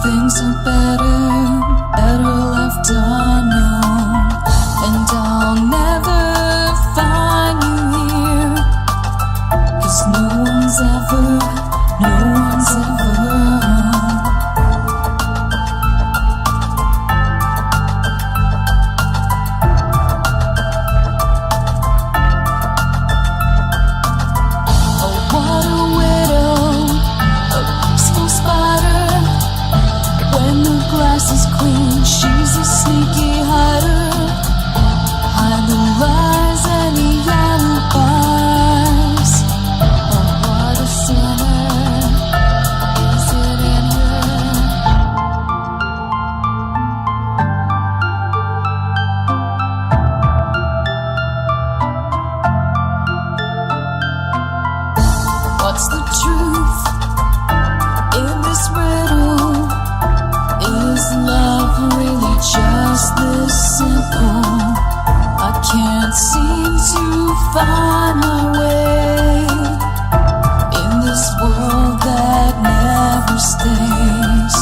things are better left unknown. And I'll never find you here, 'cause no one's ever find my way in this world that never stays.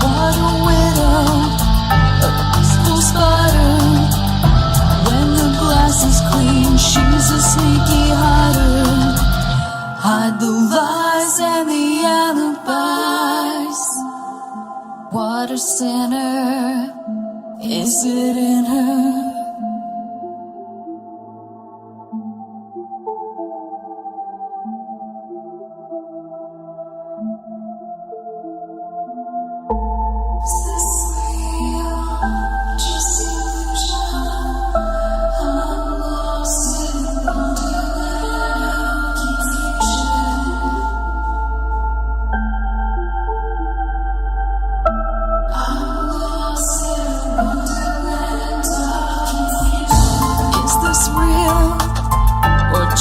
What a widow, a peaceful spider. When the glass is clean, she's a sneaky hider. Hide the lies and the alibis. What a sinner, is it in her? Is this real? Just illusion? I'm lost in wonderland.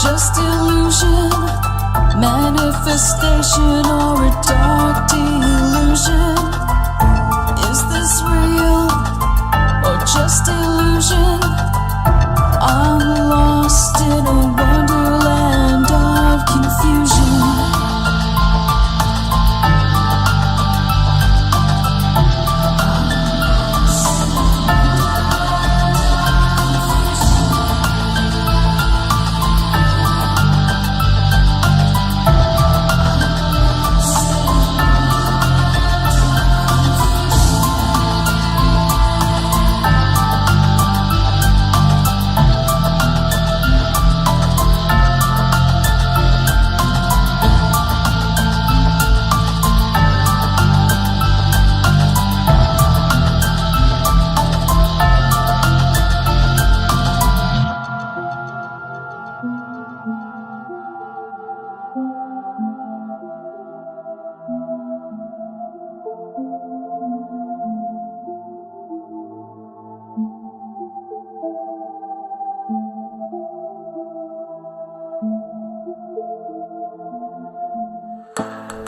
Just illusion, manifestation, or a dark delusion? Is this real or just illusion? I'm lost in a wonderland of confusion.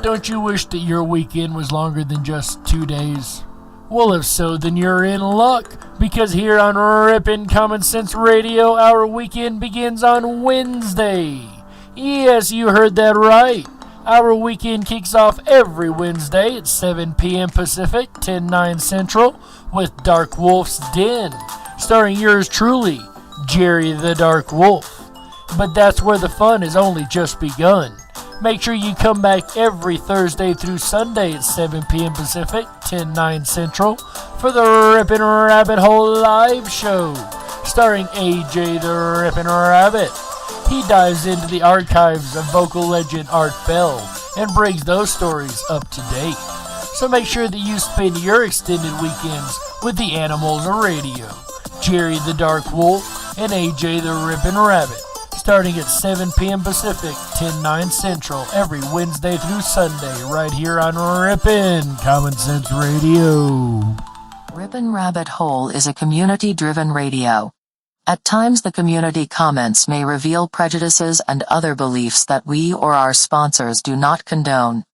Don't you wish that your weekend was longer than just 2 days? Well, if so, then you're in luck, because here on Ripon Common Sense Radio, our weekend begins on Wednesday. Yes, you heard that right. Our weekend kicks off every Wednesday at 7 p.m. Pacific, 10/9 Central, with Dark Wolf's Den, starring yours truly, Jerry the Dark Wolf. But that's where the fun has only just begun. Make sure you come back every Thursday through Sunday at 7 p.m. Pacific, 10/9 Central, for the Ripon Rabbit Hole Live Show, starring AJ the Ripon Rabbit. He dives into the archives of vocal legend Art Bell and brings those stories up to date. So make sure that you spend your extended weekends with the Animals Radio, Jerry the Dark Wolf, and AJ the Ripon Rabbit, starting at 7 p.m. Pacific, 10/9 Central, every Wednesday through Sunday, right here on Ripon Common Sense Radio. Ripon Rabbit Hole is a community-driven radio. At times the community comments may reveal prejudices and other beliefs that we or our sponsors do not condone.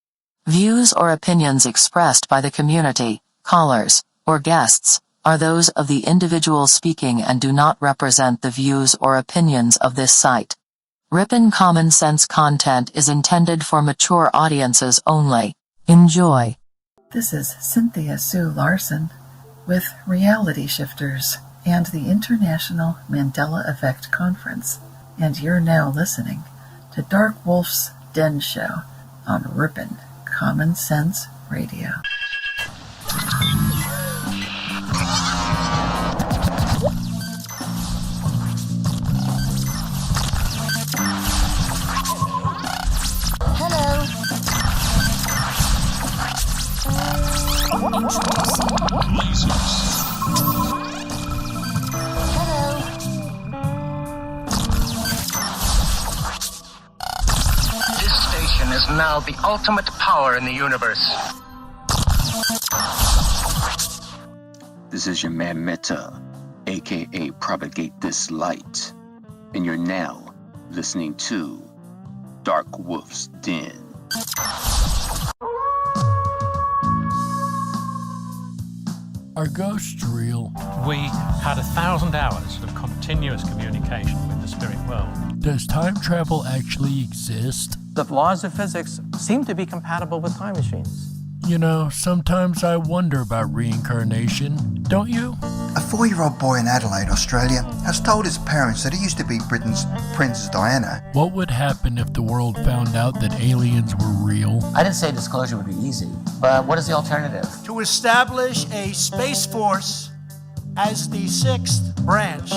Views or opinions expressed by the community, callers, or guests are those of the individual speaking and do not represent the views or opinions of this site. Ripon Common Sense content is intended for mature audiences only. Enjoy. This is Cynthia Sue Larson with Reality Shifters and the International Mandela Effect Conference, and you're now listening to Dark Wolf's Den Show on Ripon Common Sense Radio. Is now the ultimate power in the universe. This is your man Meta, aka Propagate This Light, and you're now listening to Dark Wolf's Den. Are ghosts real? We had 1,000 hours of continuous communication with the spirit world. Does time travel actually exist? The laws of physics seem to be compatible with time machines. You know, sometimes I wonder about reincarnation, don't you? A 4-year-old boy in Adelaide, Australia, has told his parents that he used to be Britain's Princess Diana. What would happen if the world found out that aliens were real? I didn't say disclosure would be easy, but what is the alternative? To establish a space force as the 6th branch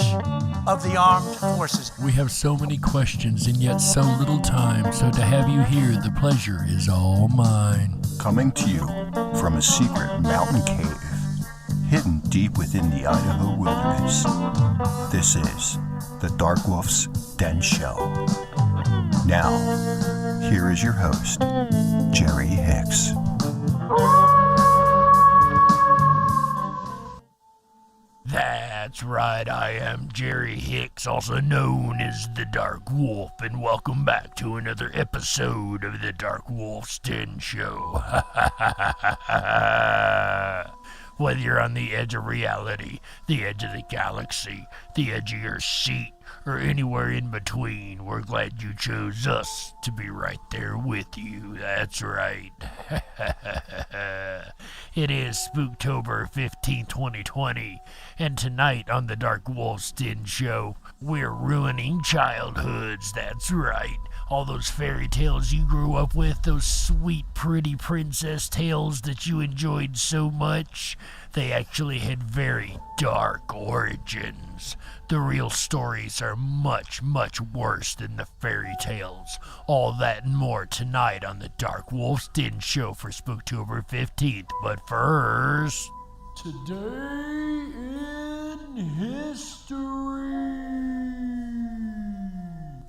of the armed forces. We have so many questions and yet so little time, so to have you here, the pleasure is all mine. Coming to you from a secret mountain cave, hidden deep within the Idaho wilderness, this is the Dark Wolf's Den Show. Now, here is your host, Jerry Hicks. That's right, I am Jerry Hicks, also known as the Dark Wolf, and welcome back to another episode of the Dark Wolf's Den Show. Whether you're on the edge of reality, the edge of the galaxy, the edge of your seat, or anywhere in between, we're glad you chose us to be right there with you. That's right. It is Spooktober 15, 2020, and tonight on the Dark Wolf's Den Show, we're ruining childhoods. That's right. All those fairy tales you grew up with, those sweet, pretty princess tales that you enjoyed so much, they actually had very dark origins. The real stories are much, much worse than the fairy tales. All that and more tonight on the Dark Wolf's Den Show for Spooktober 15th. But first, today in history.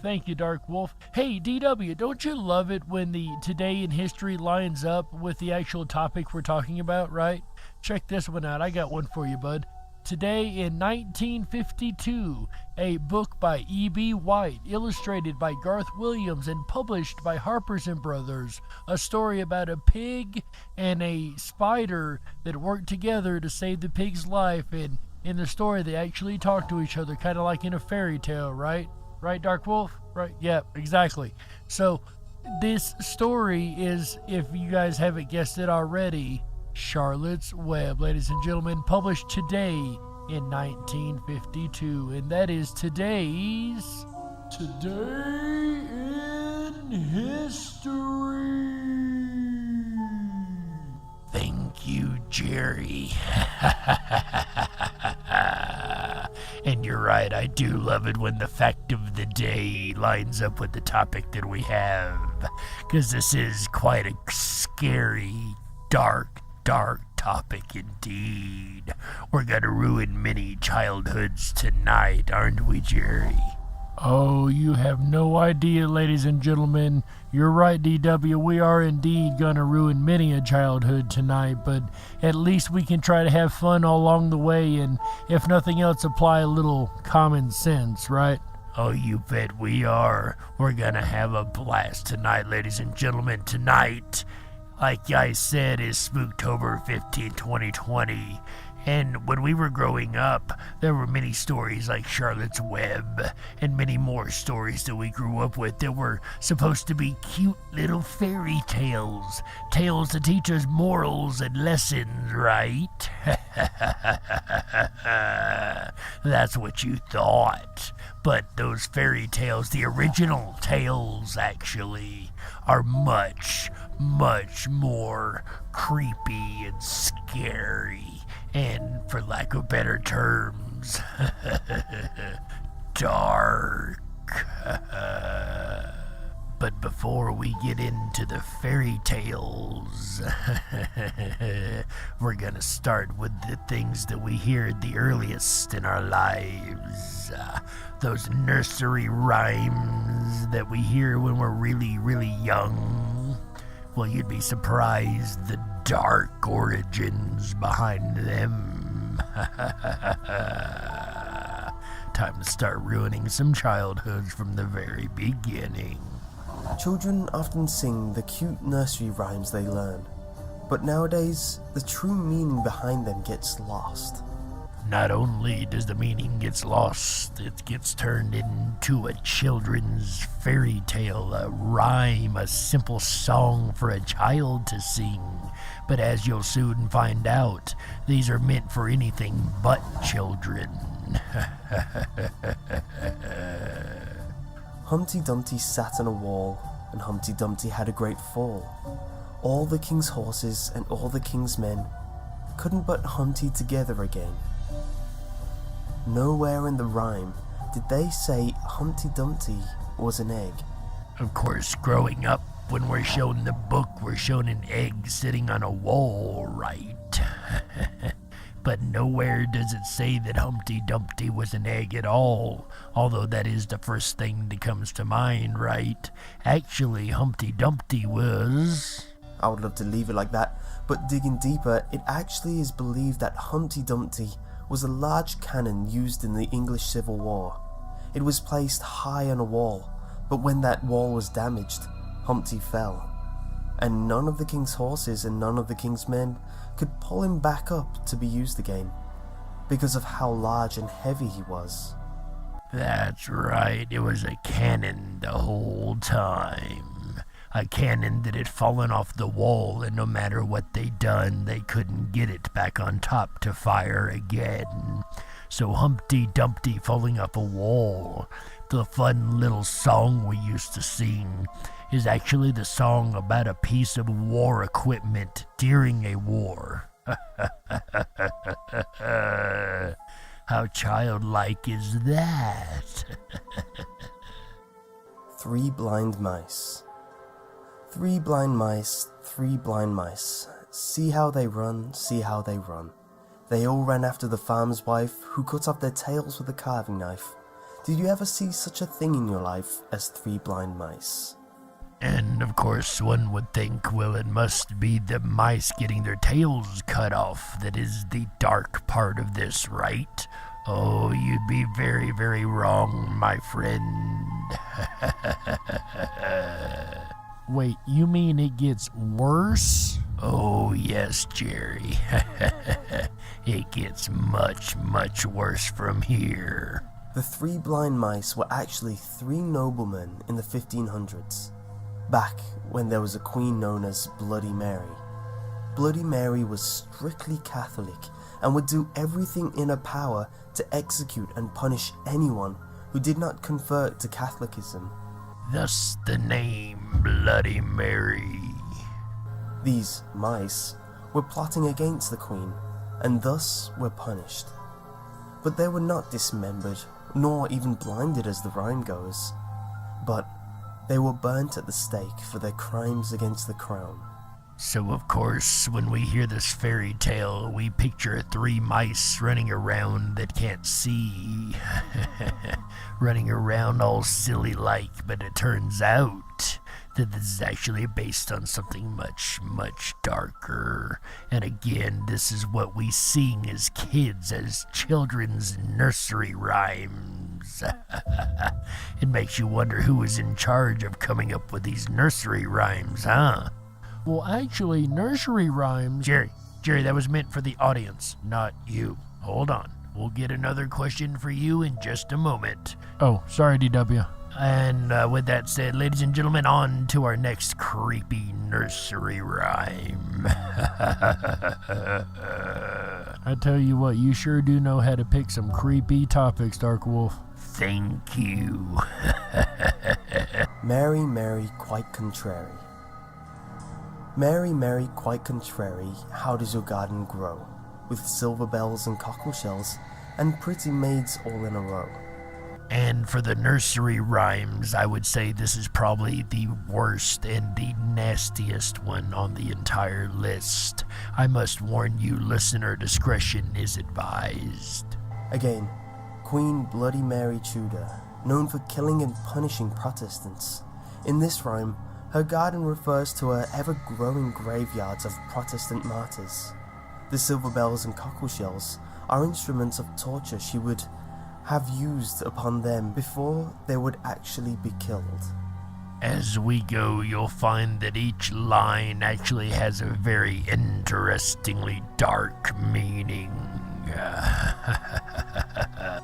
Thank you, Dark Wolf. Hey, DW, don't you love it when the Today in History lines up with the actual topic we're talking about, right? Check this one out. I got one for you, bud. Today in 1952, a book by E.B. White, illustrated by Garth Williams and published by Harper's & Brothers, a story about a pig and a spider that worked together to save the pig's life, and in the story they actually talk to each other, kind of like in a fairy tale, right? Right, Dark Wolf? Right, yeah, exactly. So, this story is, if you guys haven't guessed it already, Charlotte's Web, ladies and gentlemen, published today in 1952, and that is today's Today in History. Thank you, Jerry. And you're right, I do love it when the fact of the day lines up with the topic that we have, because this is quite a scary, dark topic indeed. We're gonna ruin many childhoods tonight, aren't we, Jerry? Oh, you have no idea, ladies and gentlemen. You're right, DW. We are indeed gonna ruin many a childhood tonight, but at least we can try to have fun all along the way, and if nothing else, apply a little common sense, right? Oh, you bet we are. We're gonna have a blast tonight, ladies and gentlemen. Tonight, like I said, is Spooktober 15, 2020. And when we were growing up, there were many stories like Charlotte's Web and many more stories that we grew up with that were supposed to be cute little fairy tales. Tales to teach us morals and lessons, right? That's what you thought. But those fairy tales, the original tales actually, are much, much more creepy and scary. And, for lack of better terms, dark. But before we get into the fairy tales, we're gonna start with the things that we hear the earliest in our lives. Those nursery rhymes that we hear when we're really, really young. Well, you'd be surprised the dark origins behind them. Time to start ruining some childhoods from the very beginning. Children often sing the cute nursery rhymes they learn, but nowadays, the true meaning behind them gets lost. Not only does the meaning get lost, it gets turned into a children's fairy tale, a rhyme, a simple song for a child to sing. But as you'll soon find out, these are meant for anything but children. Humpty Dumpty sat on a wall, and Humpty Dumpty had a great fall. All the king's horses and all the king's men couldn't but Humpty together again. Nowhere in the rhyme did they say Humpty Dumpty was an egg. Of course, growing up, when we're shown the book, we're shown an egg sitting on a wall, right? But nowhere does it say that Humpty Dumpty was an egg at all, although that is the first thing that comes to mind, right? Actually, Humpty Dumpty was... I would love to leave it like that, but digging deeper, it actually is believed that Humpty Dumpty was a large cannon used in the English Civil War. It was placed high on a wall, but when that wall was damaged, Humpty fell. And none of the king's horses and none of the king's men could pull him back up to be used again, because of how large and heavy he was. That's right, it was a cannon the whole time. A cannon that had fallen off the wall, and no matter what they'd done, they couldn't get it back on top to fire again. So Humpty Dumpty falling off a wall, the fun little song we used to sing, is actually the song about a piece of war equipment during a war. How childlike is that? 3 blind mice. 3 blind mice, 3 blind mice. See how they run, see how they run. They all ran after the farmer's wife, who cut off their tails with a carving knife. Did you ever see such a thing in your life as 3 blind mice? And of course one would think, well, it must be the mice getting their tails cut off that is the dark part of this, right? Oh, you'd be very, very wrong, my friend. Wait, you mean it gets worse? Oh, yes, Jerry. It gets much, much worse from here. The 3 blind mice were actually 3 noblemen in the 1500s, back when there was a queen known as Bloody Mary. Bloody Mary was strictly Catholic and would do everything in her power to execute and punish anyone who did not convert to Catholicism. Thus the name Bloody Mary. These mice were plotting against the queen, and thus were punished. But they were not dismembered, nor even blinded as the rhyme goes, but they were burnt at the stake for their crimes against the crown. So of course, when we hear this fairy tale, we picture 3 mice running around that can't see. Running around all silly like, but it turns out that this is actually based on something much, much darker. And again, this is what we sing as kids, as children's nursery rhymes. It makes you wonder who was in charge of coming up with these nursery rhymes, huh? Well, actually, nursery rhymes... Jerry, that was meant for the audience, not you. Hold on. We'll get another question for you in just a moment. Oh, sorry, DW. And with that said, ladies and gentlemen, on to our next creepy nursery rhyme. I tell you what, you sure do know how to pick some creepy topics, Dark Wolf. Thank you. Mary, Mary, quite contrary. Mary, Mary, quite contrary, how does your garden grow? With silver bells and cockle shells, and pretty maids all in a row. And for the nursery rhymes, I would say this is probably the worst and the nastiest one on the entire list. I must warn you, listener discretion is advised. Again, Queen Bloody Mary Tudor, known for killing and punishing Protestants. In this rhyme, her garden refers to her ever-growing graveyards of Protestant martyrs. The silver bells and cockle shells are instruments of torture she would have used upon them before they would actually be killed. As we go, you'll find that each line actually has a very interestingly dark meaning.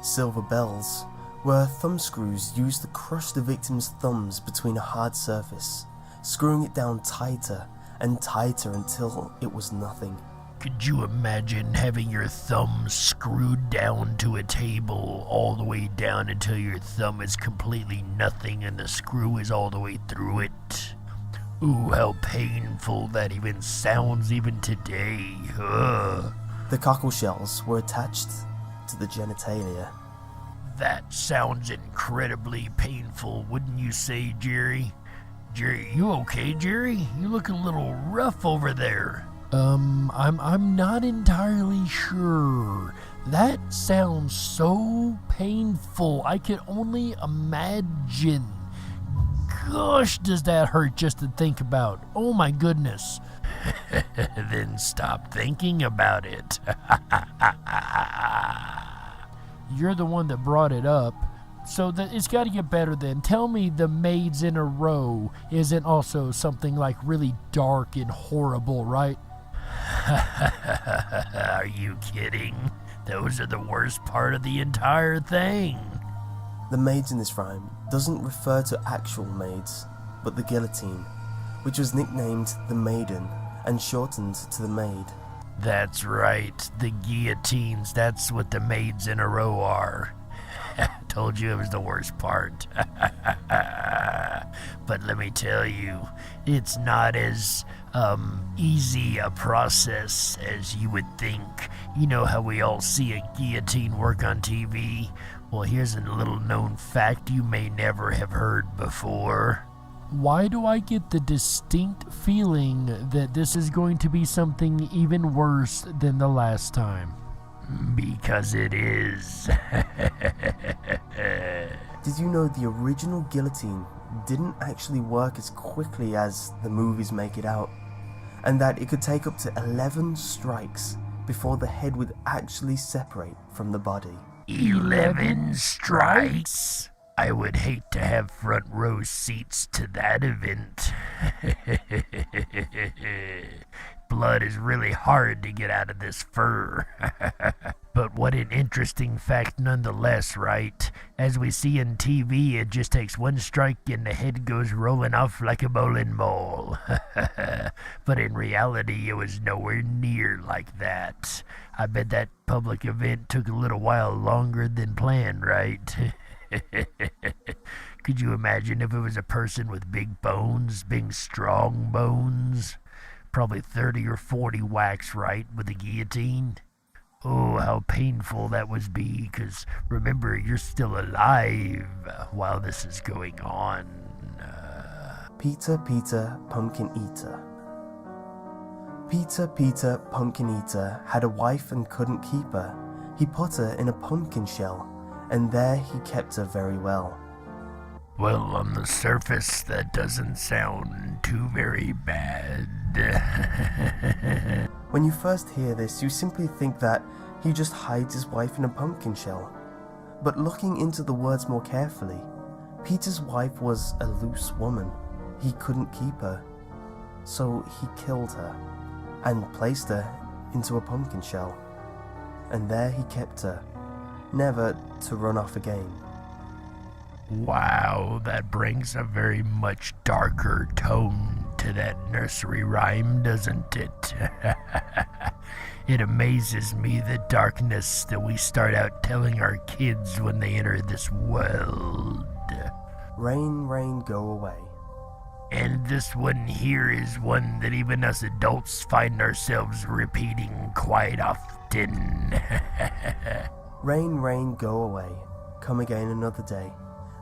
Silver bells were thumbscrews used to crush the victim's thumbs between a hard surface, screwing it down tighter and tighter until it was nothing. Could you imagine having your thumb screwed down to a table all the way down until your thumb is completely nothing and the screw is all the way through it? Ooh, how painful that even sounds even today. Ugh. The cockle shells were attached to the genitalia. That sounds incredibly painful, wouldn't you say, Jerry? Jerry, you okay, Jerry? You look a little rough over there. I'm not entirely sure. That sounds so painful. I can only imagine. Gosh, does that hurt just to think about. Oh my goodness. Then stop thinking about it. You're the one that brought it up. So it's got to get better then. Tell me the maids in a row isn't also something like really dark and horrible, right? Are you kidding? Those are the worst part of the entire thing. The maids in this rhyme doesn't refer to actual maids, but the guillotine, which was nicknamed the Maiden and shortened to the Maid. That's right, the guillotines, that's what the maids in a row are. Told you it was the worst part. But let me tell you, it's not as easy a process as you would think. You know how we all see a guillotine work on TV? Well, here's a little known fact you may never have heard before. Why do I get the distinct feeling that this is going to be something even worse than the last time? Because it is. Did you know the original guillotine didn't actually work as quickly as the movies make it out? And that it could take up to 11 strikes before the head would actually separate from the body. 11 strikes? I would hate to have front row seats to that event. Blood is really hard to get out of this fur. But what an interesting fact nonetheless, right? As we see in TV, it just takes one strike and the head goes rolling off like a bowling ball. But in reality, it was nowhere near like that. I bet that public event took a little while longer than planned, right? Could you imagine if it was a person with big bones, big strong bones? Probably 30 or 40 whacks, right, with a guillotine? Oh, how painful that would be, because remember, you're still alive while this is going on. Peter, Peter, Pumpkin Eater. Peter, Peter, Pumpkin Eater had a wife and couldn't keep her. He put her in a pumpkin shell, and there he kept her very well. Well, on the surface, that doesn't sound too very bad. When you first hear this, you simply think that he just hides his wife in a pumpkin shell. But looking into the words more carefully, Peter's wife was a loose woman. He couldn't keep her. So he killed her and placed her into a pumpkin shell. And there he kept her, never to run off again. Wow, that brings a very much darker tone to that nursery rhyme, doesn't it? It amazes me the darkness that we start out telling our kids when they enter this world. Rain, rain, go away. And this one here is one that even us adults find ourselves repeating quite often. Rain, rain, go away. Come again another day.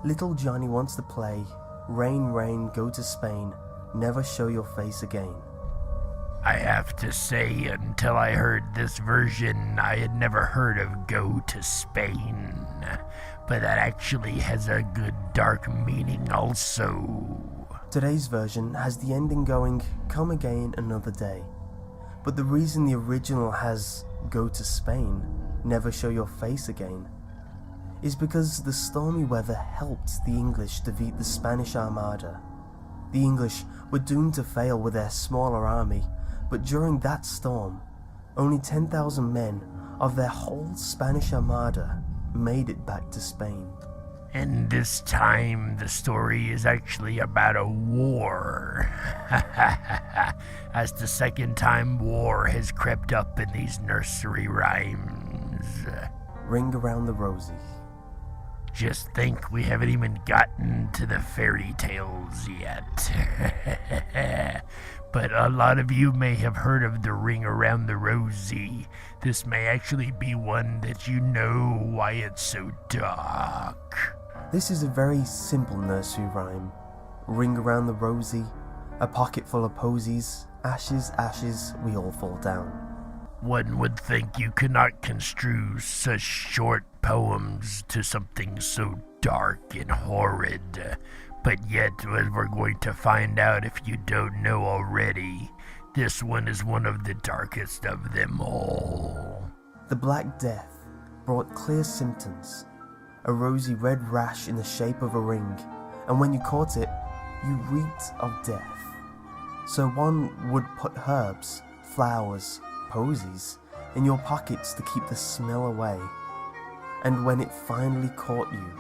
Little Johnny wants to play. Rain, rain, go to Spain. Never show your face again. I have to say, until I heard this version, I had never heard of Go to Spain. But that actually has a good dark meaning also. Today's version has the ending going, come again another day. But the reason the original has go to Spain, never show your face again, is because the stormy weather helped the English defeat the Spanish Armada. The English were doomed to fail with their smaller army, but during that storm, only 10,000 men of their whole Spanish Armada made it back to Spain. And this time, the story is actually about a war. As the second time war has crept up in these nursery rhymes. Ring around the rosy. Just think we haven't even gotten to the fairy tales yet. But a lot of you may have heard of the Ring Around the Rosie. This may actually be one that you know why it's so dark. This is a very simple nursery rhyme. Ring around the rosy, a pocket full of posies, ashes, ashes, we all fall down. One would think you could not construe such short poems to something so dark and horrid. But yet, as we're going to find out if you don't know already, this one is one of the darkest of them all. The Black Death brought clear symptoms. A rosy red rash in the shape of a ring, and when you caught it, you reeked of death. So one would put herbs, flowers, posies in your pockets to keep the smell away. And when it finally caught you,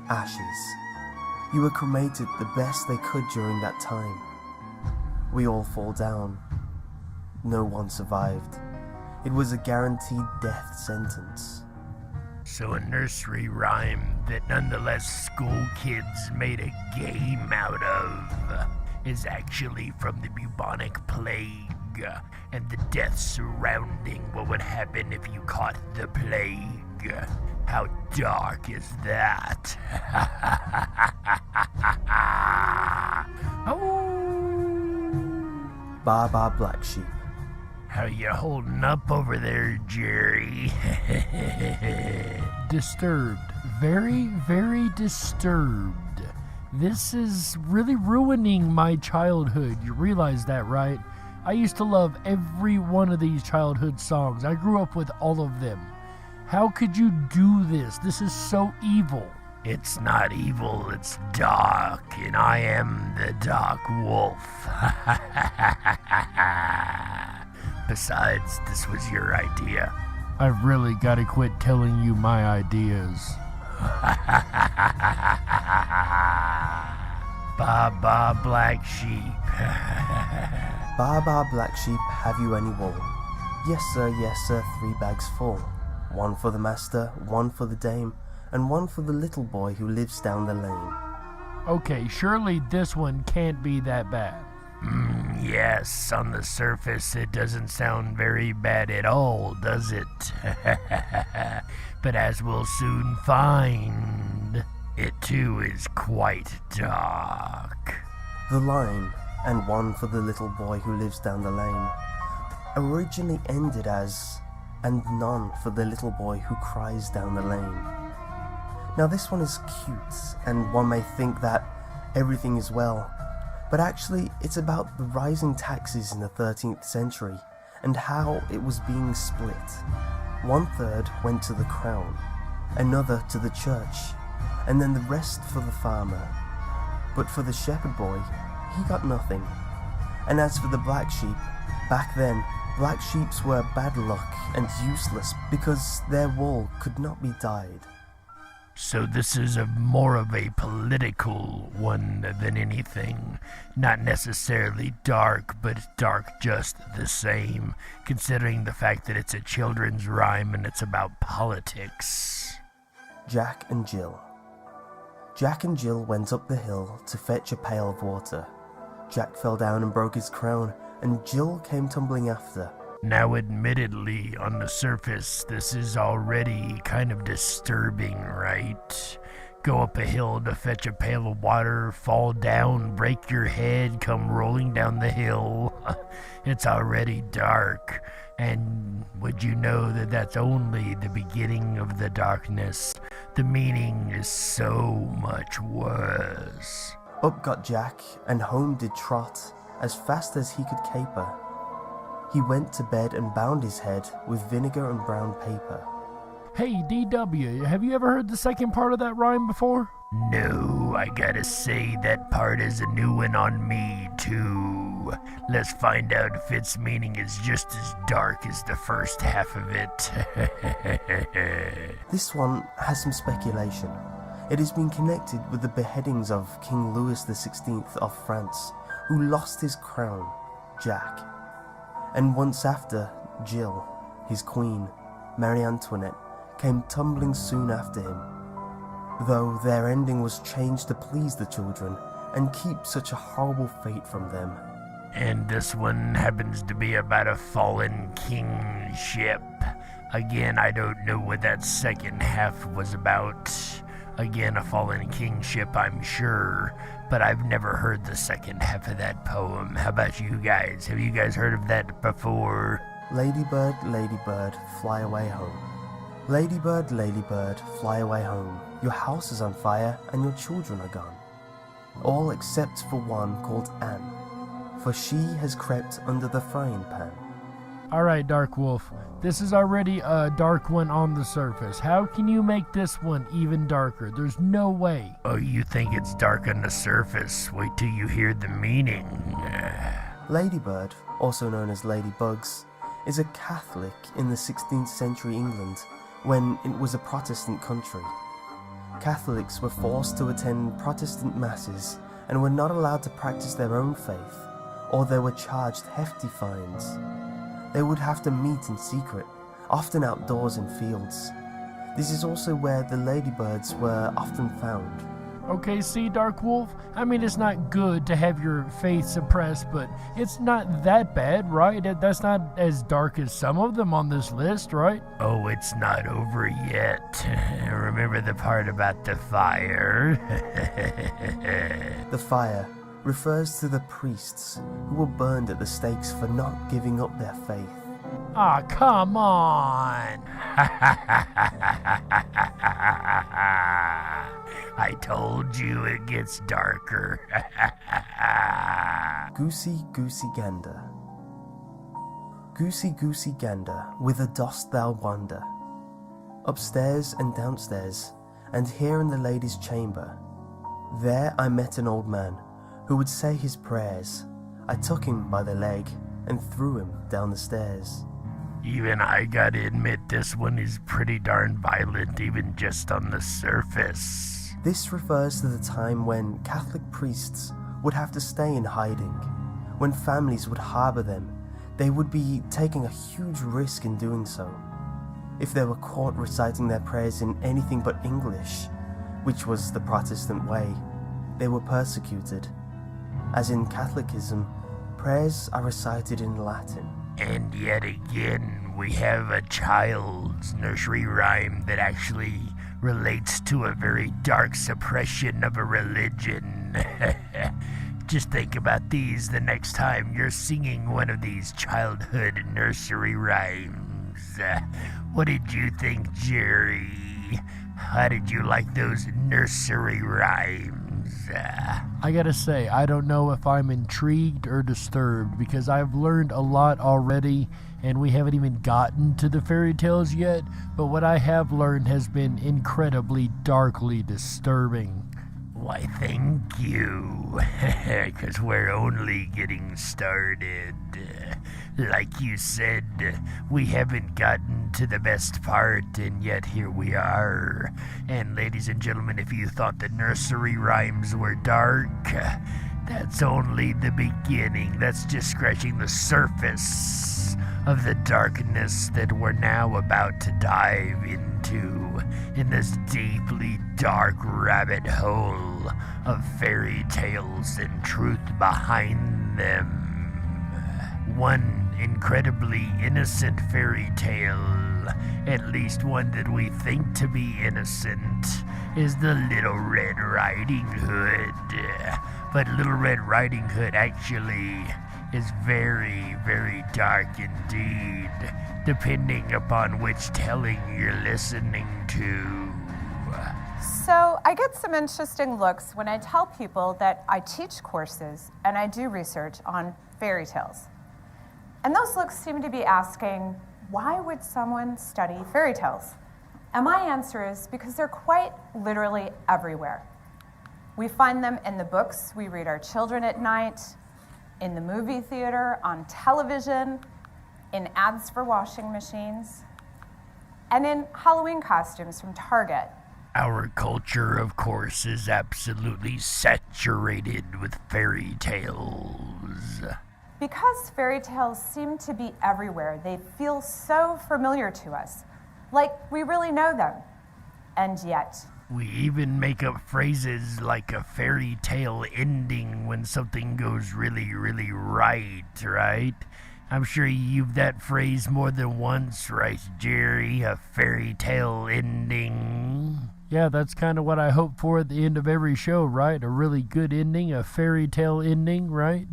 ashes. You were cremated the best they could during that time. We all fall down. No one survived. It was a guaranteed death sentence. So a nursery rhyme that nonetheless school kids made a game out of is actually from the bubonic plague and the death surrounding what would happen if you caught the plague. How dark is that? Baa Black Sheep. How you holding up over there, Jerry? Disturbed. Very, very disturbed. This is really ruining my childhood. You realize that, right? I used to love every one of these childhood songs. I grew up with all of them. How could you do this? This is so evil. It's not evil, it's dark, and I am the Dark Wolf. Besides, this was your idea. I've really got to quit telling you my ideas. Baa Black Sheep. Baa Black Sheep, have you any wool? Yes sir, 3 bags full. 1 for the master, 1 for the dame, and 1 for the little boy who lives down the lane. Okay, surely this one can't be that bad. Yes, on the surface it doesn't sound very bad at all, does it? But as we'll soon find, it too is quite dark. The line, and 1 for the little boy who lives down the lane, originally ended as, and none for the little boy who cries down the lane. Now this one is cute, and one may think that everything is well, but actually it's about the rising taxes in the 13th century and how it was being split. 1/3 went to the crown, another to the church, and then the rest for the farmer. But for the shepherd boy, he got nothing. And as for the black sheep, back then Black sheeps were bad luck and useless because their wool could not be dyed. So this is more of a political one than anything. Not necessarily dark, but dark just the same, considering the fact that it's a children's rhyme and it's about politics. Jack and Jill. Jack and Jill went up the hill to fetch a pail of water. Jack fell down and broke his crown, and Jill came tumbling after. Now, admittedly, on the surface, this is already kind of disturbing, right? Go up a hill to fetch a pail of water, fall down, break your head, come rolling down the hill. It's already dark. And would you know that that's only the beginning of the darkness? The meaning is so much worse. Up got Jack, and home did Trot, as fast as he could caper. He went to bed and bound his head with vinegar and brown paper. Hey, DW, have you ever heard the second part of that rhyme before? No, I gotta say that part is a new one on me, too. Let's find out if its meaning is just as dark as the first half of it. This one has some speculation. It has been connected with the beheadings of King Louis XVI of France, who lost his crown, Jack. And once after, Jill, his queen, Marie Antoinette, came tumbling soon after him. Though their ending was changed to please the children and keep such a horrible fate from them. And this one happens to be about a fallen kingship. Again, I don't know what that second half was about. Again, a fallen kingship, I'm sure, but I've never heard the second half of that poem. How about you guys? Have you guys heard of that before? Ladybird, ladybird, fly away home. Ladybird, ladybird, fly away home. Your house is on fire and your children are gone. All except for one called Anne, for she has crept under the frying pan. Alright, Dark Wolf, this is already a dark one on the surface. How can you make this one even darker? There's no way. Oh, you think it's dark on the surface? Wait till you hear the meaning. Ladybird, also known as ladybugs, is a Catholic in the 16th century England, when it was a Protestant country. Catholics were forced to attend Protestant masses and were not allowed to practice their own faith, or they were charged hefty fines. They would have to meet in secret, often outdoors in fields. This is also where the ladybirds were often found. Okay, see, Dark Wolf? I mean, it's not good to have your faith suppressed, but it's not that bad, right? That's not as dark as some of them on this list, right? Oh, it's not over yet. Remember the part about the fire? The fire refers to the priests who were burned at the stakes for not giving up their faith. Ah, come on! I told you it gets darker. Goosey, goosey gander. Goosey, goosey gander, whither dost thou wander? Upstairs and downstairs, and here in the lady's chamber. There I met an old man who would say his prayers. I took him by the leg and threw him down the stairs. Even I gotta admit this one is pretty darn violent, even just on the surface. This refers to the time when Catholic priests would have to stay in hiding. When families would harbor them, they would be taking a huge risk in doing so. If they were caught reciting their prayers in anything but English, which was the Protestant way, they were persecuted. As in Catholicism, prayers are recited in Latin. And yet again, we have a child's nursery rhyme that actually relates to a very dark suppression of a religion. Just think about these the next time you're singing one of these childhood nursery rhymes. What did you think, Jerry? How did you like those nursery rhymes? I gotta say, I don't know if I'm intrigued or disturbed, because I've learned a lot already, and we haven't even gotten to the fairy tales yet, but what I have learned has been incredibly darkly disturbing. Why, thank you, because we're only getting started. Like you said, we haven't gotten to the best part, and yet here we are. And ladies and gentlemen, if you thought the nursery rhymes were dark, that's only the beginning. That's just scratching the surface of the darkness that we're now about to dive into in this deeply dark rabbit hole of fairy tales and truth behind them. One incredibly innocent fairy tale, at least one that we think to be innocent, is the Little Red Riding Hood. But Little Red Riding Hood actually is very, very dark indeed, depending upon which telling you're listening to. So I get some interesting looks when I tell people that I teach courses and I do research on fairy tales. And those looks seem to be asking, why would someone study fairy tales? And my answer is because they're quite literally everywhere. We find them in the books we read our children at night, in the movie theater, on television, in ads for washing machines, and in Halloween costumes from Target. Our culture, of course, is absolutely saturated with fairy tales. Because fairy tales seem to be everywhere, they feel so familiar to us, like we really know them. And yet, we even make up phrases like a fairy tale ending when something goes really, really right? I'm sure you've that phrase more than once, right, Jerry? A fairy tale ending. Yeah, that's kind of what I hope for at the end of every show, right? A really good ending, a fairy tale ending, right?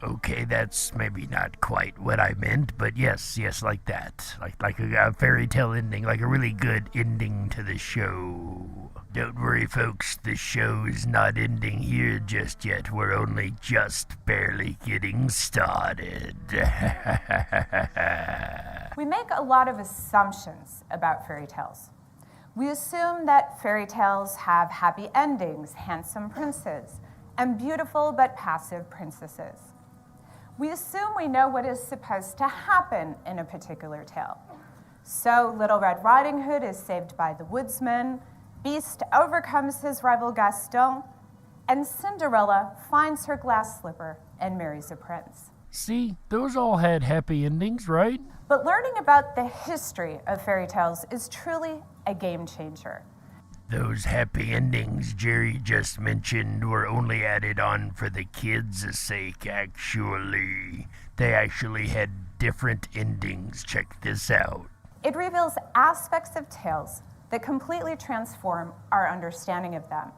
Okay, that's maybe not quite what I meant, but yes, like that. Like a fairy tale ending, like a really good ending to the show. Don't worry, folks, the show is not ending here just yet. We're only just barely getting started. we make a lot of assumptions about fairy tales. We assume that fairy tales have happy endings, handsome princes, and beautiful but passive princesses. We assume we know what is supposed to happen in a particular tale. So Little Red Riding Hood is saved by the woodsman, Beast overcomes his rival Gaston, and Cinderella finds her glass slipper and marries a prince. See, those all had happy endings, right? But learning about the history of fairy tales is truly a game changer. Those happy endings Jerry just mentioned were only added on for the kids' sake, actually. They actually had different endings. Check this out. It reveals aspects of tales that completely transform our understanding of them.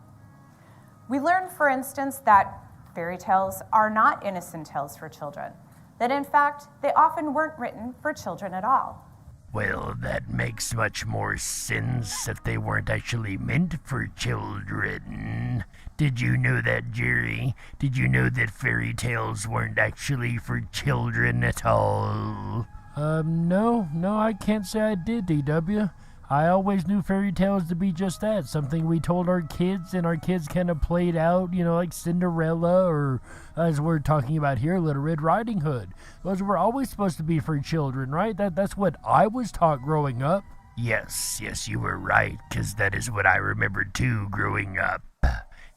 We learn, for instance, that fairy tales are not innocent tales for children, that in fact, they often weren't written for children at all. Well, that makes much more sense that they weren't actually meant for children. Did you know that, Jerry? Did you know that fairy tales weren't actually for children at all? No, I can't say I did, DW. I always knew fairy tales to be just that, something we told our kids, and our kids kind of played out, like Cinderella, or as we're talking about here, Little Red Riding Hood. Those were always supposed to be for children, right? That's what I was taught growing up. Yes, you were right, because that is what I remembered too growing up,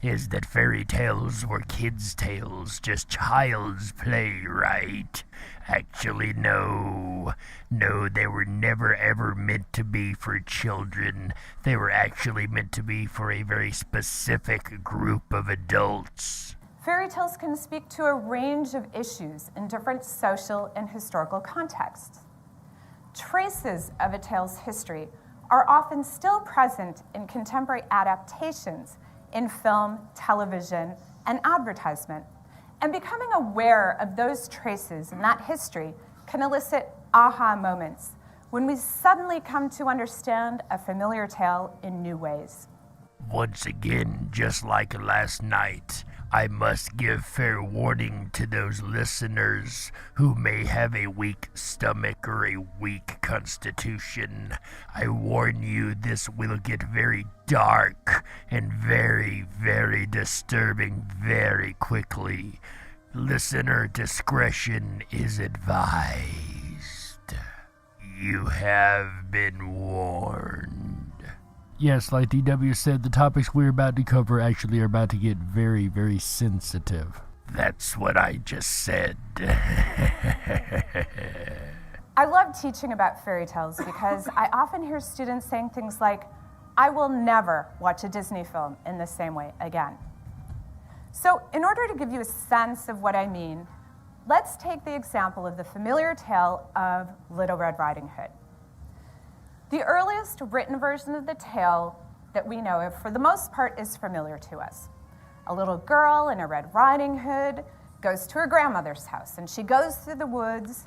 is that fairy tales were kids' tales, just child's play, right? Actually, no, they were never ever meant to be for children. They were actually meant to be for a very specific group of adults. Fairy tales can speak to a range of issues in different social and historical contexts. Traces of a tale's history are often still present in contemporary adaptations in film, television, and advertisement. And becoming aware of those traces and that history can elicit aha moments when we suddenly come to understand a familiar tale in new ways. Once again, just like last night, I must give fair warning to those listeners who may have a weak stomach or a weak constitution. I warn you, this will get very dark and very, very disturbing very quickly. Listener discretion is advised. You have been warned. Yes, like DW said, the topics we're about to cover actually are about to get very, very sensitive. That's what I just said. I love teaching about fairy tales because I often hear students saying things like, I will never watch a Disney film in the same way again. So in order to give you a sense of what I mean, let's take the example of the familiar tale of Little Red Riding Hood. The earliest written version of the tale that we know of, for the most part, is familiar to us. A little girl in a red riding hood goes to her grandmother's house, and she goes through the woods,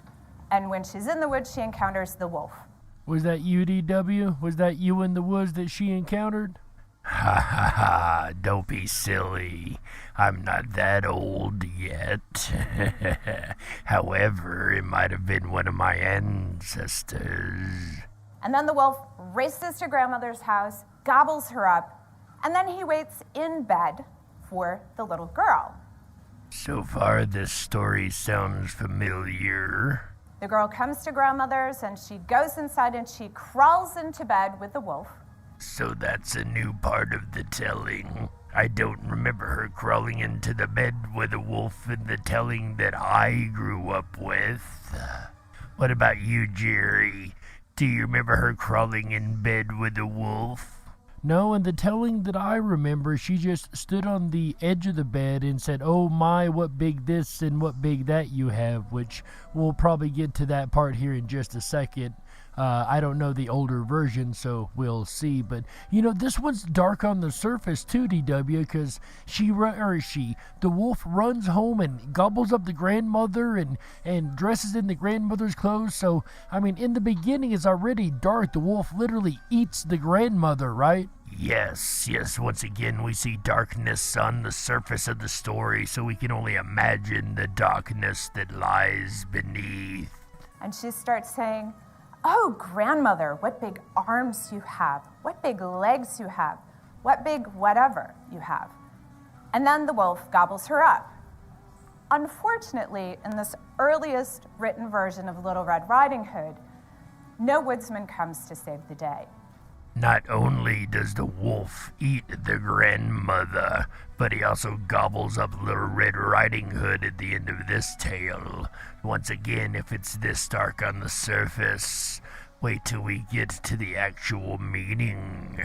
and when she's in the woods, she encounters the wolf. Was that you, DW? Was that you in the woods that she encountered? Ha ha ha, don't be silly. I'm not that old yet. However, it might have been one of my ancestors. And then the wolf races to grandmother's house, gobbles her up, and then he waits in bed for the little girl. So far, this story sounds familiar. The girl comes to grandmother's and she goes inside and she crawls into bed with the wolf. So that's a new part of the telling. I don't remember her crawling into the bed with a wolf in the telling that I grew up with. What about you, Jerry? Do you remember her crawling in bed with a wolf? No, in the telling that I remember, she just stood on the edge of the bed and said, "Oh my, what big this and what big that you have," which we'll probably get to that part here in just a second. I don't know the older version, so we'll see. But, you know, this one's dark on the surface too, DW, because the wolf runs home and gobbles up the grandmother and dresses in the grandmother's clothes. So, I mean, in the beginning, it's already dark. The wolf literally eats the grandmother, right? Yes. Once again, we see darkness on the surface of the story, so we can only imagine the darkness that lies beneath. And she starts saying, "Oh, grandmother, what big arms you have. What big legs you have. What big whatever you have." And then the wolf gobbles her up. Unfortunately, in this earliest written version of Little Red Riding Hood, no woodsman comes to save the day. Not only does the wolf eat the grandmother, but he also gobbles up Little Red Riding Hood at the end of this tale. Once again, if it's this dark on the surface, wait till we get to the actual meaning.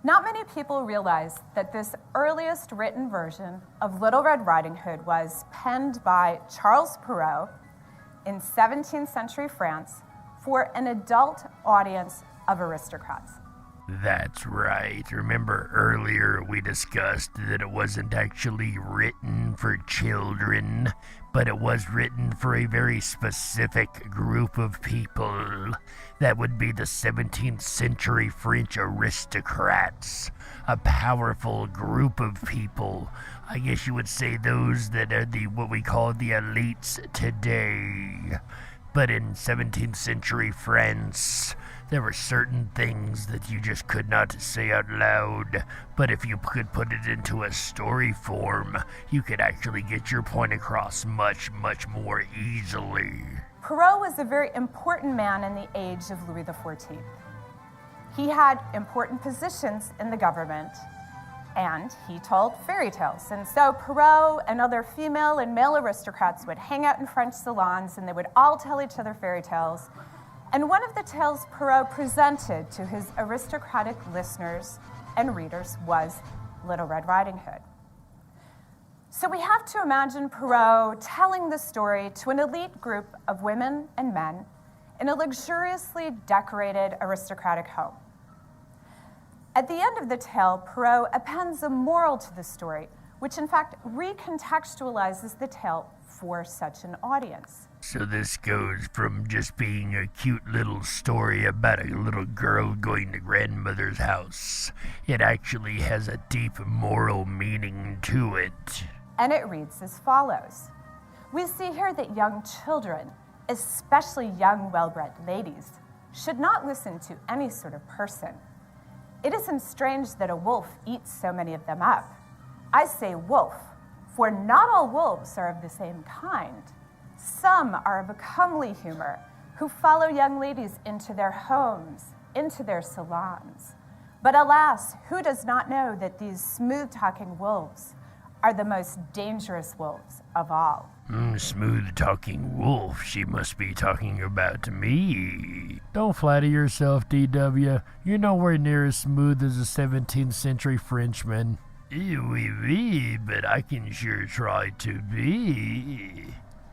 Not many people realize that this earliest written version of Little Red Riding Hood was penned by Charles Perrault in 17th century France for an adult audience of aristocrats. That's right. Remember earlier we discussed that it wasn't actually written for children, but it was written for a very specific group of people. That would be the 17th century French aristocrats, a powerful group of people. I guess you would say those that are what we call the elites today. But in 17th century France, there were certain things that you just could not say out loud, but if you could put it into a story form, you could actually get your point across much, much more easily. Perrault was a very important man in the age of Louis XIV. He had important positions in the government, and he told fairy tales. And so Perrault and other female and male aristocrats would hang out in French salons, and they would all tell each other fairy tales. And one of the tales Perrault presented to his aristocratic listeners and readers was Little Red Riding Hood. So we have to imagine Perrault telling the story to an elite group of women and men in a luxuriously decorated aristocratic home. At the end of the tale, Perrault appends a moral to the story, which in fact recontextualizes the tale for such an audience. So this goes from just being a cute little story about a little girl going to grandmother's house. It actually has a deep moral meaning to it. And it reads as follows. We see here that young children, especially young well-bred ladies, should not listen to any sort of person. It isn't strange that a wolf eats so many of them up. I say wolf, for not all wolves are of the same kind. Some are of a comely humor, who follow young ladies into their homes, into their salons. But alas, who does not know that these smooth-talking wolves are the most dangerous wolves of all? Smooth-talking wolf, she must be talking about me. Don't flatter yourself, DW. You're nowhere near as smooth as a 17th century Frenchman. Oui, but I can sure try to be.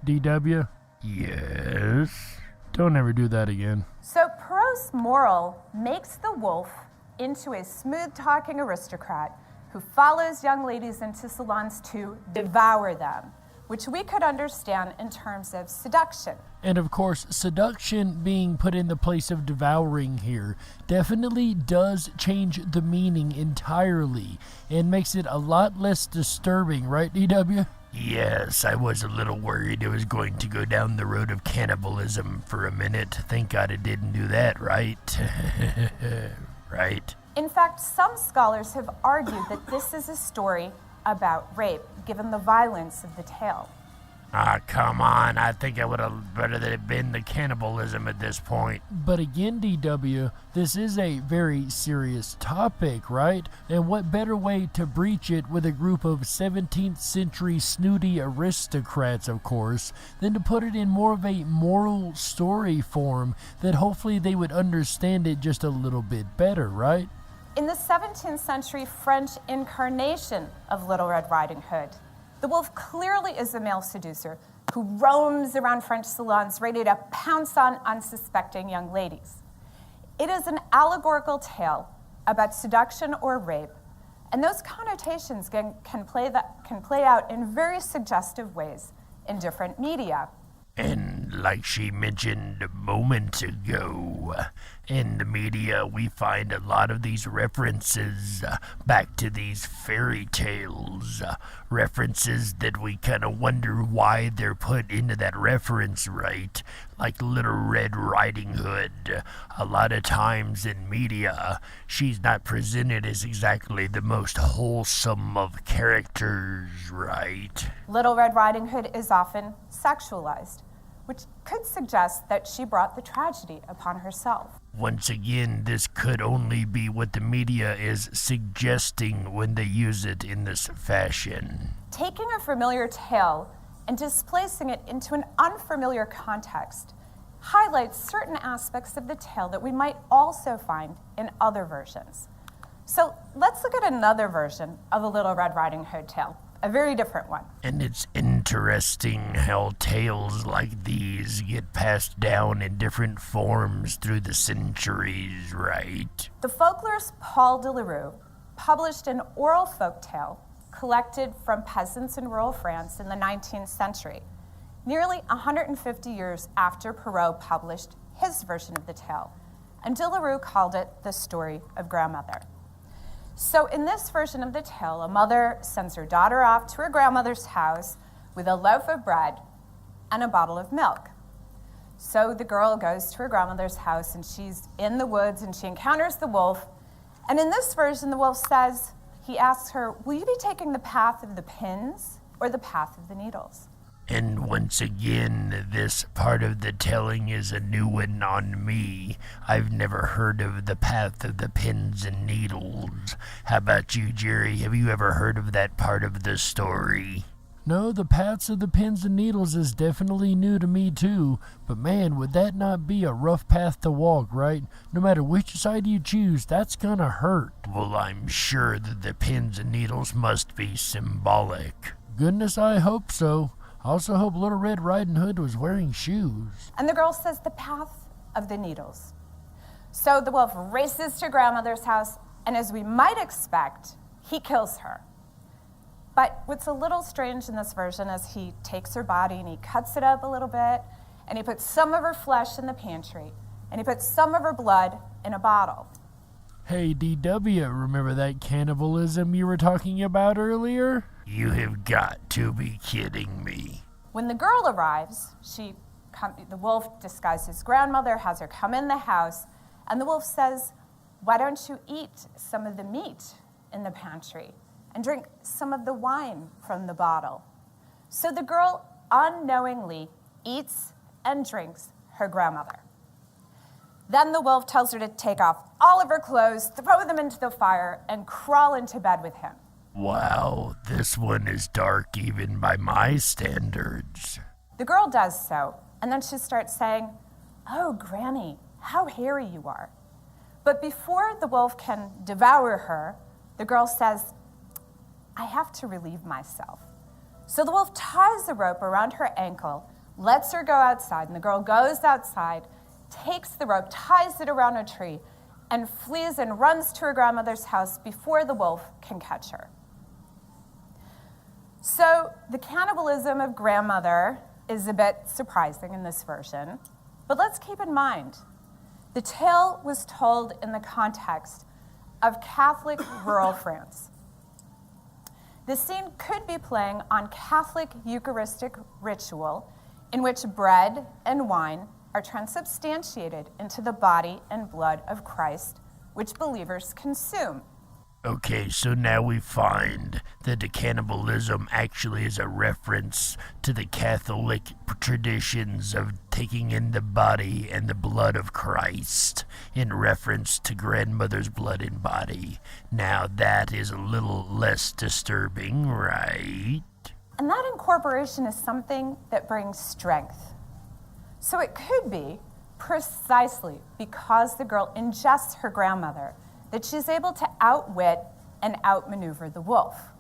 DW? Yes? Don't ever do that again. So prose moral makes the wolf into a smooth-talking aristocrat who follows young ladies into salons to devour them, which we could understand in terms of seduction. And of course, seduction being put in the place of devouring here definitely does change the meaning entirely and makes it a lot less disturbing, right, DW? Yes, I was a little worried it was going to go down the road of cannibalism for a minute. Thank God it didn't do that, right? Right? In fact, some scholars have argued that this is a story about rape, given the violence of the tale. Come on. I think I would have rather been the cannibalism at this point. But again, DW, this is a very serious topic, right? And what better way to breach it with a group of 17th century snooty aristocrats, of course, than to put it in more of a moral story form that hopefully they would understand it just a little bit better, right? In the 17th century French incarnation of Little Red Riding Hood, the wolf clearly is a male seducer who roams around French salons ready to pounce on unsuspecting young ladies. It is an allegorical tale about seduction or rape, and those connotations can play out in very suggestive ways in different media. And like she mentioned a moment ago, in the media we find a lot of these references back to these fairy tales, references that we kind of wonder why they're put into that reference, right? Like Little Red Riding Hood. A lot of times in media, she's not presented as exactly the most wholesome of characters, right? Little Red Riding Hood is often sexualized, which could suggest that she brought the tragedy upon herself. Once again, this could only be what the media is suggesting when they use it in this fashion. Taking a familiar tale and displacing it into an unfamiliar context highlights certain aspects of the tale that we might also find in other versions. So let's look at another version of the Little Red Riding Hood tale, a very different one. And it's interesting how tales like these get passed down in different forms through the centuries, right? The folklorist Paul de Leroux published an oral folk tale collected from peasants in rural France in the 19th century, nearly 150 years after Perrault published his version of the tale, and de Leroux called it the story of grandmother. So in this version of the tale, a mother sends her daughter off to her grandmother's house with a loaf of bread and a bottle of milk. So the girl goes to her grandmother's house and she's in the woods and she encounters the wolf. And in this version, the wolf says, he asks her, will you be taking the path of the pins or the path of the needles? And once again, this part of the telling is a new one on me. I've never heard of the path of the pins and needles. How about you, Jerry? Have you ever heard of that part of the story? No, the paths of the pins and needles is definitely new to me too. But man, would that not be a rough path to walk, right? No matter which side you choose, that's gonna hurt. Well, I'm sure that the pins and needles must be symbolic. Goodness, I hope so. I also hope Little Red Riding Hood was wearing shoes. And the girl says the path of the needles. So the wolf races to grandmother's house, and as we might expect, he kills her. But what's a little strange in this version is he takes her body and he cuts it up a little bit, and he puts some of her flesh in the pantry, and he puts some of her blood in a bottle. Hey, DW, remember that cannibalism you were talking about earlier? You have got to be kidding me. When the girl arrives, the wolf disguises his grandmother, has her come in the house, and the wolf says, "Why don't you eat some of the meat in the pantry and drink some of the wine from the bottle?" So the girl unknowingly eats and drinks her grandmother. Then the wolf tells her to take off all of her clothes, throw them into the fire, and crawl into bed with him. Wow, this one is dark even by my standards. The girl does so, and then she starts saying, "Oh, Granny, how hairy you are." But before the wolf can devour her, the girl says, "I have to relieve myself." So the wolf ties a rope around her ankle, lets her go outside, and the girl goes outside, takes the rope, ties it around a tree, and flees and runs to her grandmother's house before the wolf can catch her. So the cannibalism of grandmother is a bit surprising in this version, but let's keep in mind, the tale was told in the context of Catholic rural France. The scene could be playing on Catholic Eucharistic ritual in which bread and wine are transubstantiated into the body and blood of Christ, which believers consume. Okay, so now we find that the cannibalism actually is a reference to the Catholic traditions of taking in the body and the blood of Christ in reference to grandmother's blood and body. Now that is a little less disturbing, right? And that incorporation is something that brings strength. So it could be precisely because the girl ingests her grandmother that she's able to outwit and outmaneuver the wolf.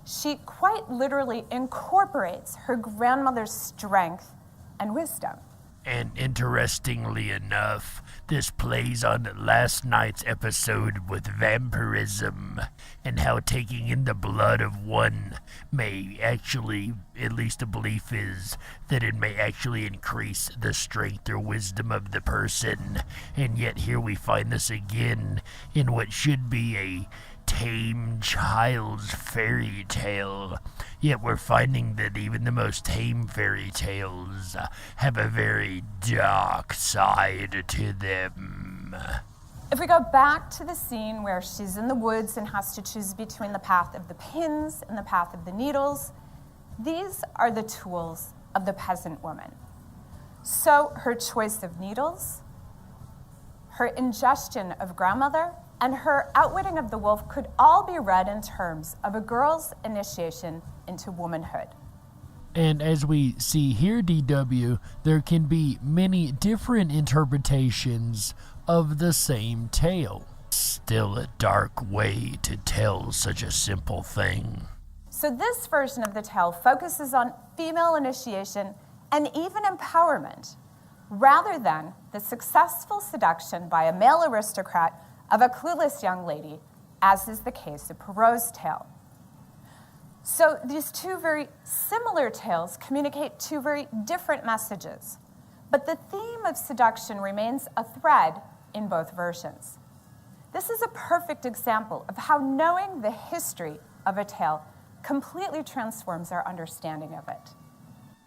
She quite literally incorporates her grandmother's strength and wisdom. And interestingly enough, this plays on last night's episode with vampirism and how taking in the blood of one may actually, at least the belief is, that it may actually increase the strength or wisdom of the person. And yet here we find this again in what should be a tame child's fairy tale. Yet we're finding that even the most tame fairy tales have a very dark side to them. If we go back to the scene where she's in the woods and has to choose between the path of the pins and the path of the needles, these are the tools of the peasant woman. So her choice of needles, her ingestion of grandmother, and her outwitting of the wolf could all be read in terms of a girl's initiation into womanhood. And as we see here, DW, there can be many different interpretations of the same tale. Still a dark way to tell such a simple thing. So this version of the tale focuses on female initiation and even empowerment, rather than the successful seduction by a male aristocrat of a clueless young lady, as is the case of Perrault's tale. So these two very similar tales communicate two very different messages, but the theme of seduction remains a thread in both versions. This is a perfect example of how knowing the history of a tale completely transforms our understanding of it.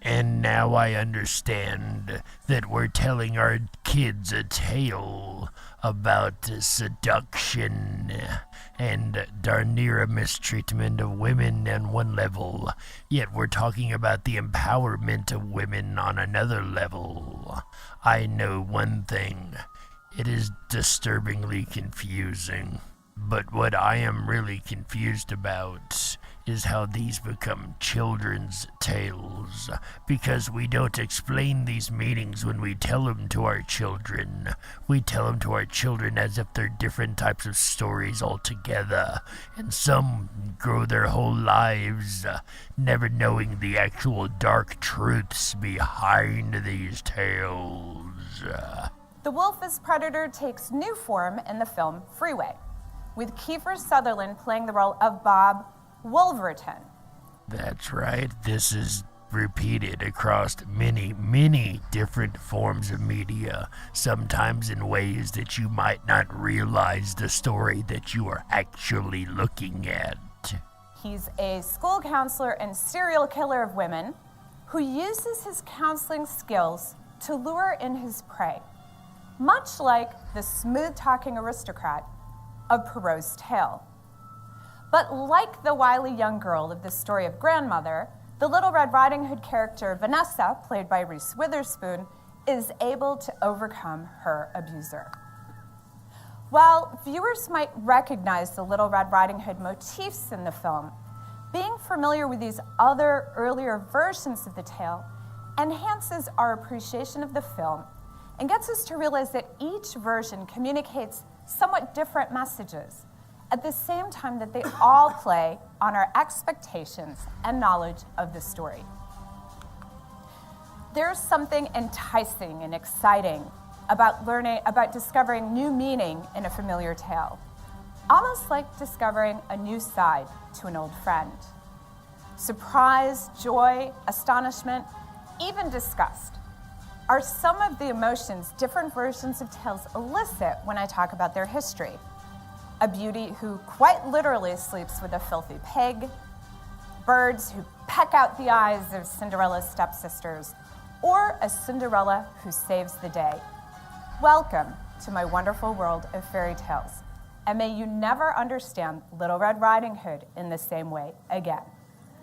And now I understand that we're telling our kids a tale about seduction and darn near a mistreatment of women on one level, yet we're talking about the empowerment of women on another level. I know one thing. It is disturbingly confusing. But what I am really confused about is how these become children's tales, because we don't explain these meanings when we tell them to our children. We tell them to our children as if they're different types of stories altogether, and some grow their whole lives never knowing the actual dark truths behind these tales. The wolf as predator takes new form in the film Freeway, with Kiefer Sutherland playing the role of Bob Wolverton, That's right. This is repeated across many, many different forms of media, sometimes in ways that you might not realize the story that you are actually looking at. He's a school counselor and serial killer of women who uses his counseling skills to lure in his prey, much like the smooth-talking aristocrat of Perrault's tale. But like the wily young girl of the story of Grandmother, the Little Red Riding Hood character Vanessa, played by Reese Witherspoon, is able to overcome her abuser. While viewers might recognize the Little Red Riding Hood motifs in the film, being familiar with these other earlier versions of the tale enhances our appreciation of the film and gets us to realize that each version communicates somewhat different messages, at the same time that they all play on our expectations and knowledge of the story. There's something enticing and exciting about discovering new meaning in a familiar tale, almost like discovering a new side to an old friend. Surprise, joy, astonishment, even disgust are some of the emotions different versions of tales elicit when I talk about their history. A beauty who quite literally sleeps with a filthy pig, birds who peck out the eyes of Cinderella's stepsisters, or a Cinderella who saves the day. Welcome to my wonderful world of fairy tales, and may you never understand Little Red Riding Hood in the same way again.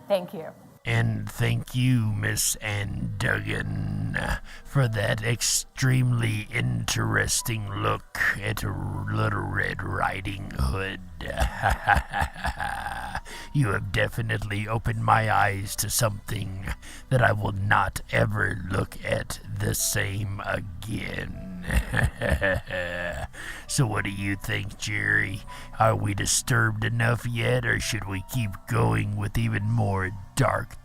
Thank you. And thank you, Miss Ann Duggan, for that extremely interesting look at Little Red Riding Hood. You have definitely opened my eyes to something that I will not ever look at the same again. So what do you think, Jerry? Are we disturbed enough yet, or should we keep going with even more dark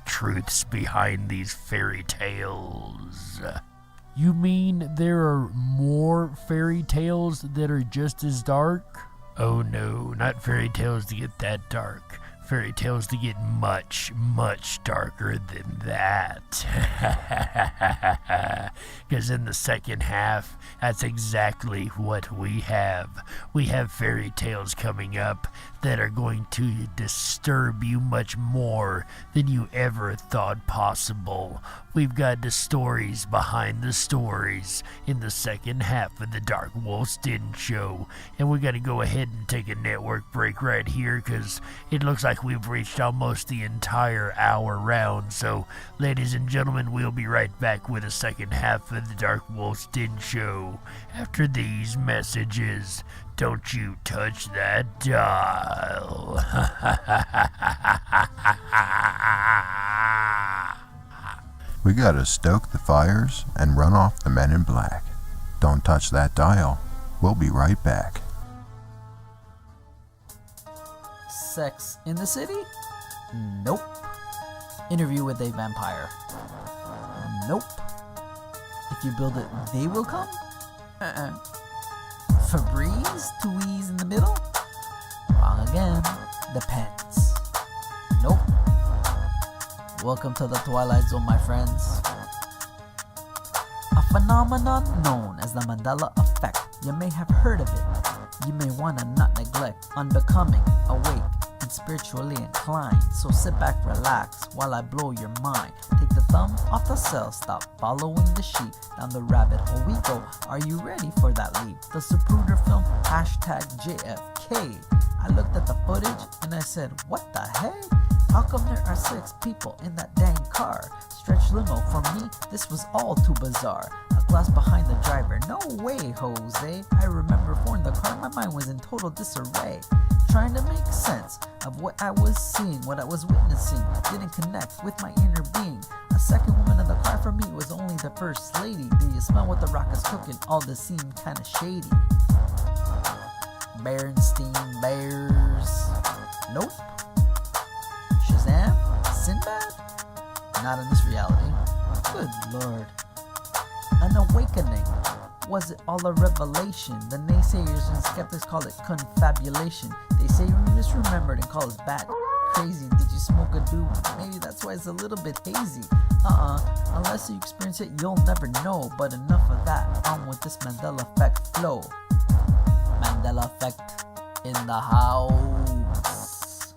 truths behind these fairy tales? You mean there are more fairy tales that are just as dark? Oh no, not fairy tales to get that dark. Fairy tales to get much, much darker than that. Because in the second half, that's exactly what we have. We have fairy tales coming up that are going to disturb you much more than you ever thought possible. We've got the stories behind the stories in the second half of the Dark Wolf's Den show. And we got to go ahead and take a network break right here because it looks like we've reached almost the entire hour round. So, ladies and gentlemen, we'll be right back with the second half of the Dark Wolf's Den show after these messages. Don't you touch that dial. We gotta stoke the fires and run off the men in black. Don't touch that dial. We'll be right back. Sex in the City? Nope. Interview with a Vampire? Nope. If you build it, they will come? Febreze? Tweeze in the middle? Wrong again. Depends. Nope. Welcome to the Twilight Zone, my friends. A phenomenon known as the Mandela Effect. You may have heard of it. You may want to not neglect. Unbecoming, awake, and spiritually inclined. So sit back, relax, while I blow your mind. Take the thumb off the cell, stop following the sheep. Down the rabbit hole we go. Are you ready for that leap? The Zapruder film, #JFK. I looked at the footage and I said, what the heck? How come there are 6 people in that dang car? Stretch limo, for me, this was all too bizarre. A glass behind the driver, no way, Jose. I remember in the car, my mind was in total disarray. Trying to make sense of what I was seeing, what I was witnessing. Didn't connect with my inner being. A second woman in the car for me was only the first lady. Do you smell what the rock is cooking? All this seemed kinda shady. Berenstein Bears. Nope. Shazam? Sinbad? Not in this reality. Good lord. An awakening. Was it all a revelation? The naysayers and skeptics call it confabulation. They say we misremembered and call us bad. crazy. Did you smoke a doobie? Maybe that's why it's a little bit hazy. Unless you experience it, you'll never know. But enough of that, on with this Mandela Effect flow. Mandela Effect in the house.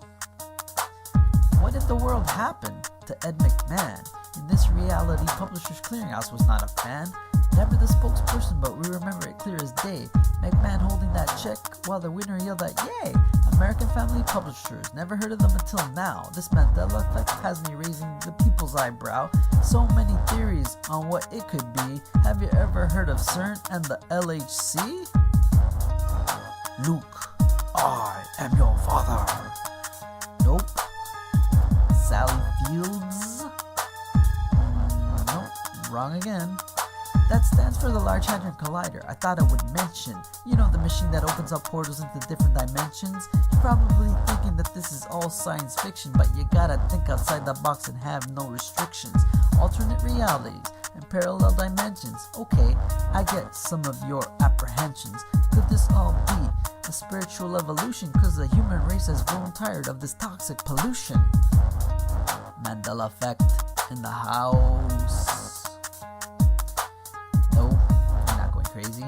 What in the world happened to Ed McMahon? In this reality, Publishers Clearinghouse was not a fan. Never the spokesperson, but we remember it clear as day. McMahon holding that check while the winner yelled out, "Yay!" American Family Publishers, never heard of them until now. This Mandela Effect has me raising the people's eyebrow. So many theories on what it could be. Have you ever heard of CERN and the LHC? Luke, I am your father. Nope. Sally Fields? Nope, wrong again. That stands for the Large Hadron Collider. I thought I would mention. You know, the machine that opens up portals into different dimensions? You're probably thinking that this is all science fiction, but you gotta think outside the box and have no restrictions. Alternate realities and parallel dimensions. Okay, I get some of your apprehensions. Could this all be a spiritual evolution? Cause the human race has grown tired of this toxic pollution. Mandela Effect in the house. No, you're not going crazy.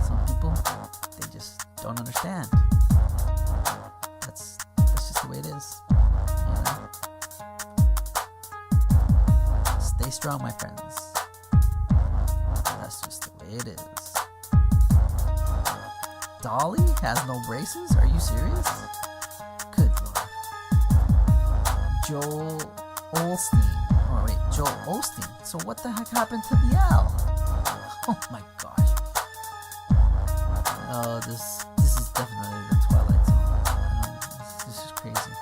Some people, they just don't understand. That's just the way it is. You know? Stay strong, my friends. That's just the way it is. Dolly has no braces? Are you serious? Good lord. Joel Osteen. Oh wait, Joel Osteen. So what the heck happened to the owl? Oh my gosh. Oh, this is definitely the Twilight Zone. This is crazy.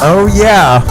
Oh yeah,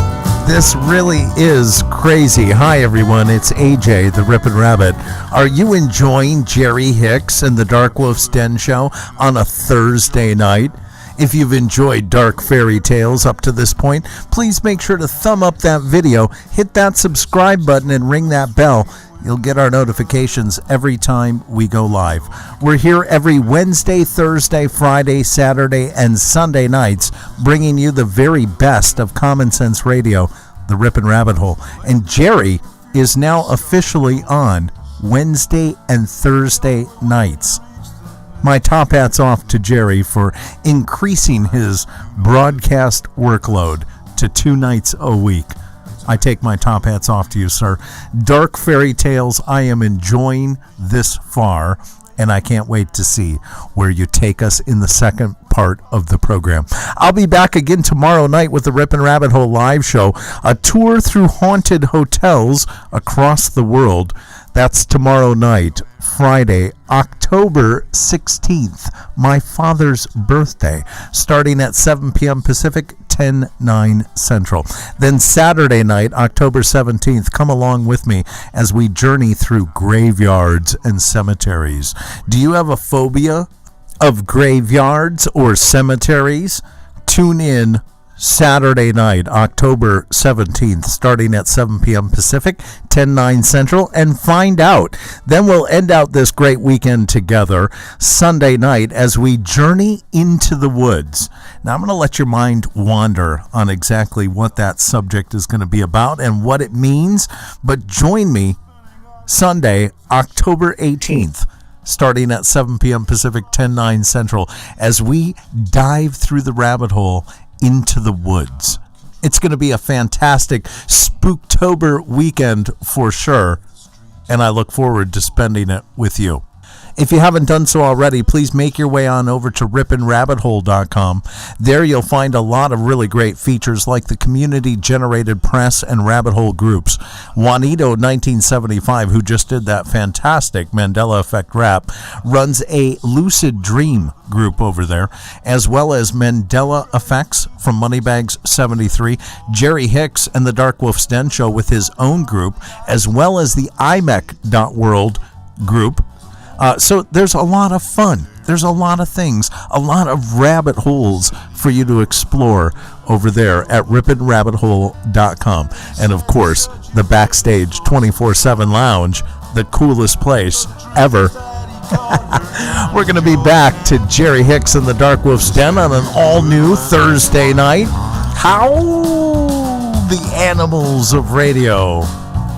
this really is crazy. Hi everyone, it's AJ, the Ripon Rabbit. Are you enjoying Jerry Hicks and the Dark Wolf's Den show on a Thursday night? If you've enjoyed Dark Fairy Tales up to this point, please make sure to thumb up that video, hit that subscribe button, and ring that bell. You'll get our notifications every time we go live. We're here every Wednesday, Thursday, Friday, Saturday, and Sunday nights, bringing you the very best of Common Sense Radio, the Ripon Rabbit Hole. And Jerry is now officially on Wednesday and Thursday nights. My top hat's off to Jerry for increasing his broadcast workload to 2 nights a week. I take my top hats off to you, sir. Dark Fairy Tales, I am enjoying this far, and I can't wait to see where you take us in the second part of the program. I'll be back again tomorrow night with the Ripon Rabbit Hole live show, a tour through haunted hotels across the world. That's tomorrow night, Friday, October 16th, my father's birthday, starting at 7 p.m. Pacific, 10/9 Central. Then Saturday night, October 17th, come along with me as we journey through graveyards and cemeteries. Do you have a phobia of graveyards or cemeteries? Tune in Saturday night, October 17th, starting at 7 p.m. Pacific, 10/9 Central, and find out. Then we'll end out this great weekend together Sunday night as we journey into the woods. Now, I'm going to let your mind wander on exactly what that subject is going to be about and what it means, but join me Sunday, October 18th, starting at 7 p.m. Pacific, 10/9 Central, as we dive through the rabbit hole into the woods. It's going to be a fantastic Spooktober weekend for sure, and I look forward to spending it with you. If you haven't done so already, please make your way on over to riponrabbithole.com. There you'll find a lot of really great features like the community-generated press and rabbit hole groups. Juanito 1975, who just did that fantastic Mandela Effect rap, runs a lucid dream group over there, as well as Mandela Effects from Moneybags 73, Jerry Hicks and the Dark Wolf's Den show with his own group, as well as the imec.world group. So there's a lot of fun. There's a lot of things, a lot of rabbit holes for you to explore over there at riponrabbithole.com. And of course, the Backstage 24/7 Lounge, the coolest place ever We're going to be back to Jerry Hicks and the Dark Wolf's Den on an all-new Thursday night. Howl, the animals of radio.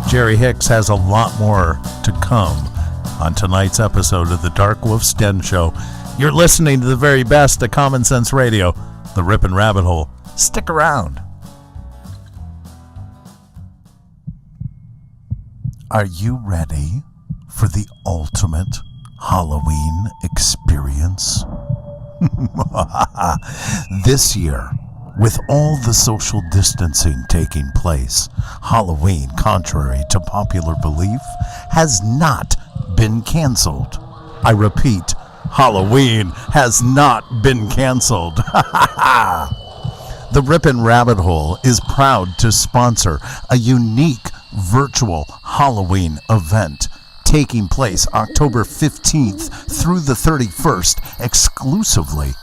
Jerry Hicks has a lot more to come on tonight's episode of the Dark Wolf's Den Show. You're listening to the very best of Common Sense Radio, the Ripon Rabbit Hole. Stick around. Are you ready for the ultimate Halloween experience? This year, with all the social distancing taking place, Halloween, contrary to popular belief, has not been canceled. I repeat, Halloween has not been canceled. The Ripon Rabbit Hole is proud to sponsor a unique virtual Halloween event taking place October 15th through the 31st exclusively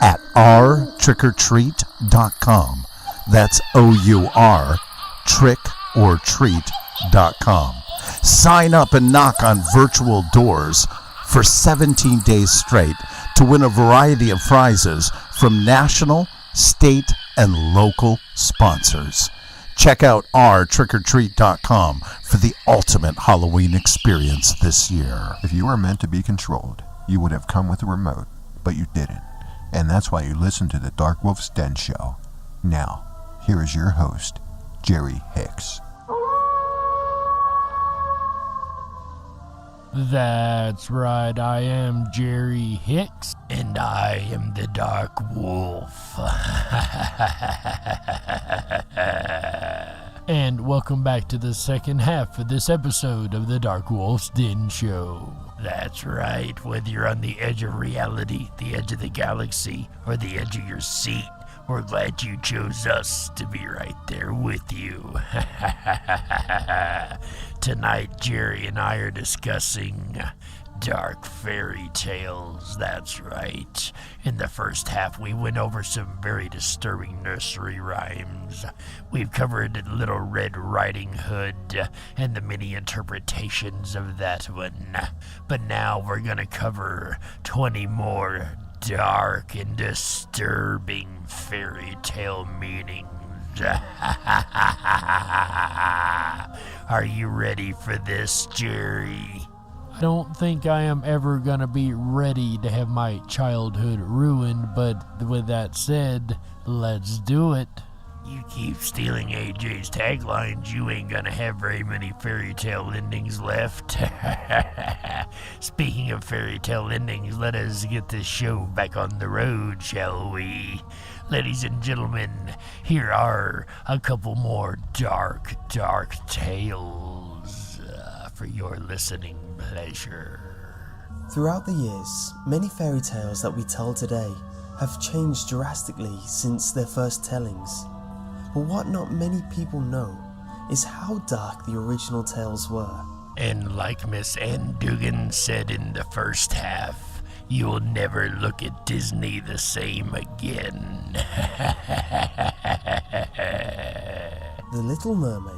at ourtrickortreat.com. That's O-U-R, trickortreat.com. Sign up and knock on virtual doors for 17 days straight to win a variety of prizes from national, state, and local sponsors. Check out ourtrickortreat.com for the ultimate Halloween experience this year. If you were meant to be controlled, you would have come with a remote, but you didn't. And that's why you listen to the Dark Wolf's Den Show. Now, here is your host, Jerry Hicks. That's right, I am Jerry Hicks, and I am the Dark Wolf. And welcome back to the second half of this episode of the Dark Wolf's Den Show. That's right, whether you're on the edge of reality, the edge of the galaxy, or the edge of your seat, we're glad you chose us to be right there with you. Tonight, Jerry and I are discussing dark fairy tales. That's right. In the first half, we went over some very disturbing nursery rhymes. We've covered Little Red Riding Hood and the many interpretations of that one. But now we're going to cover 20 more dark and disturbing fairy tale meanings. Are you ready for this, Jerry? I don't think I am ever gonna be ready to have my childhood ruined, but with that said, let's do it. You keep stealing AJ's taglines, you ain't gonna have very many fairy tale endings left. Speaking of fairy tale endings, let us get this show back on the road, shall we? Ladies and gentlemen, here are a couple more dark tales for your listening pleasure. Throughout the years, many fairy tales that we tell today have changed drastically since their first tellings. But what not many people know is how dark the original tales were. And like Miss Ann Dugan said in the first half, you'll never look at Disney the same again. The Little Mermaid.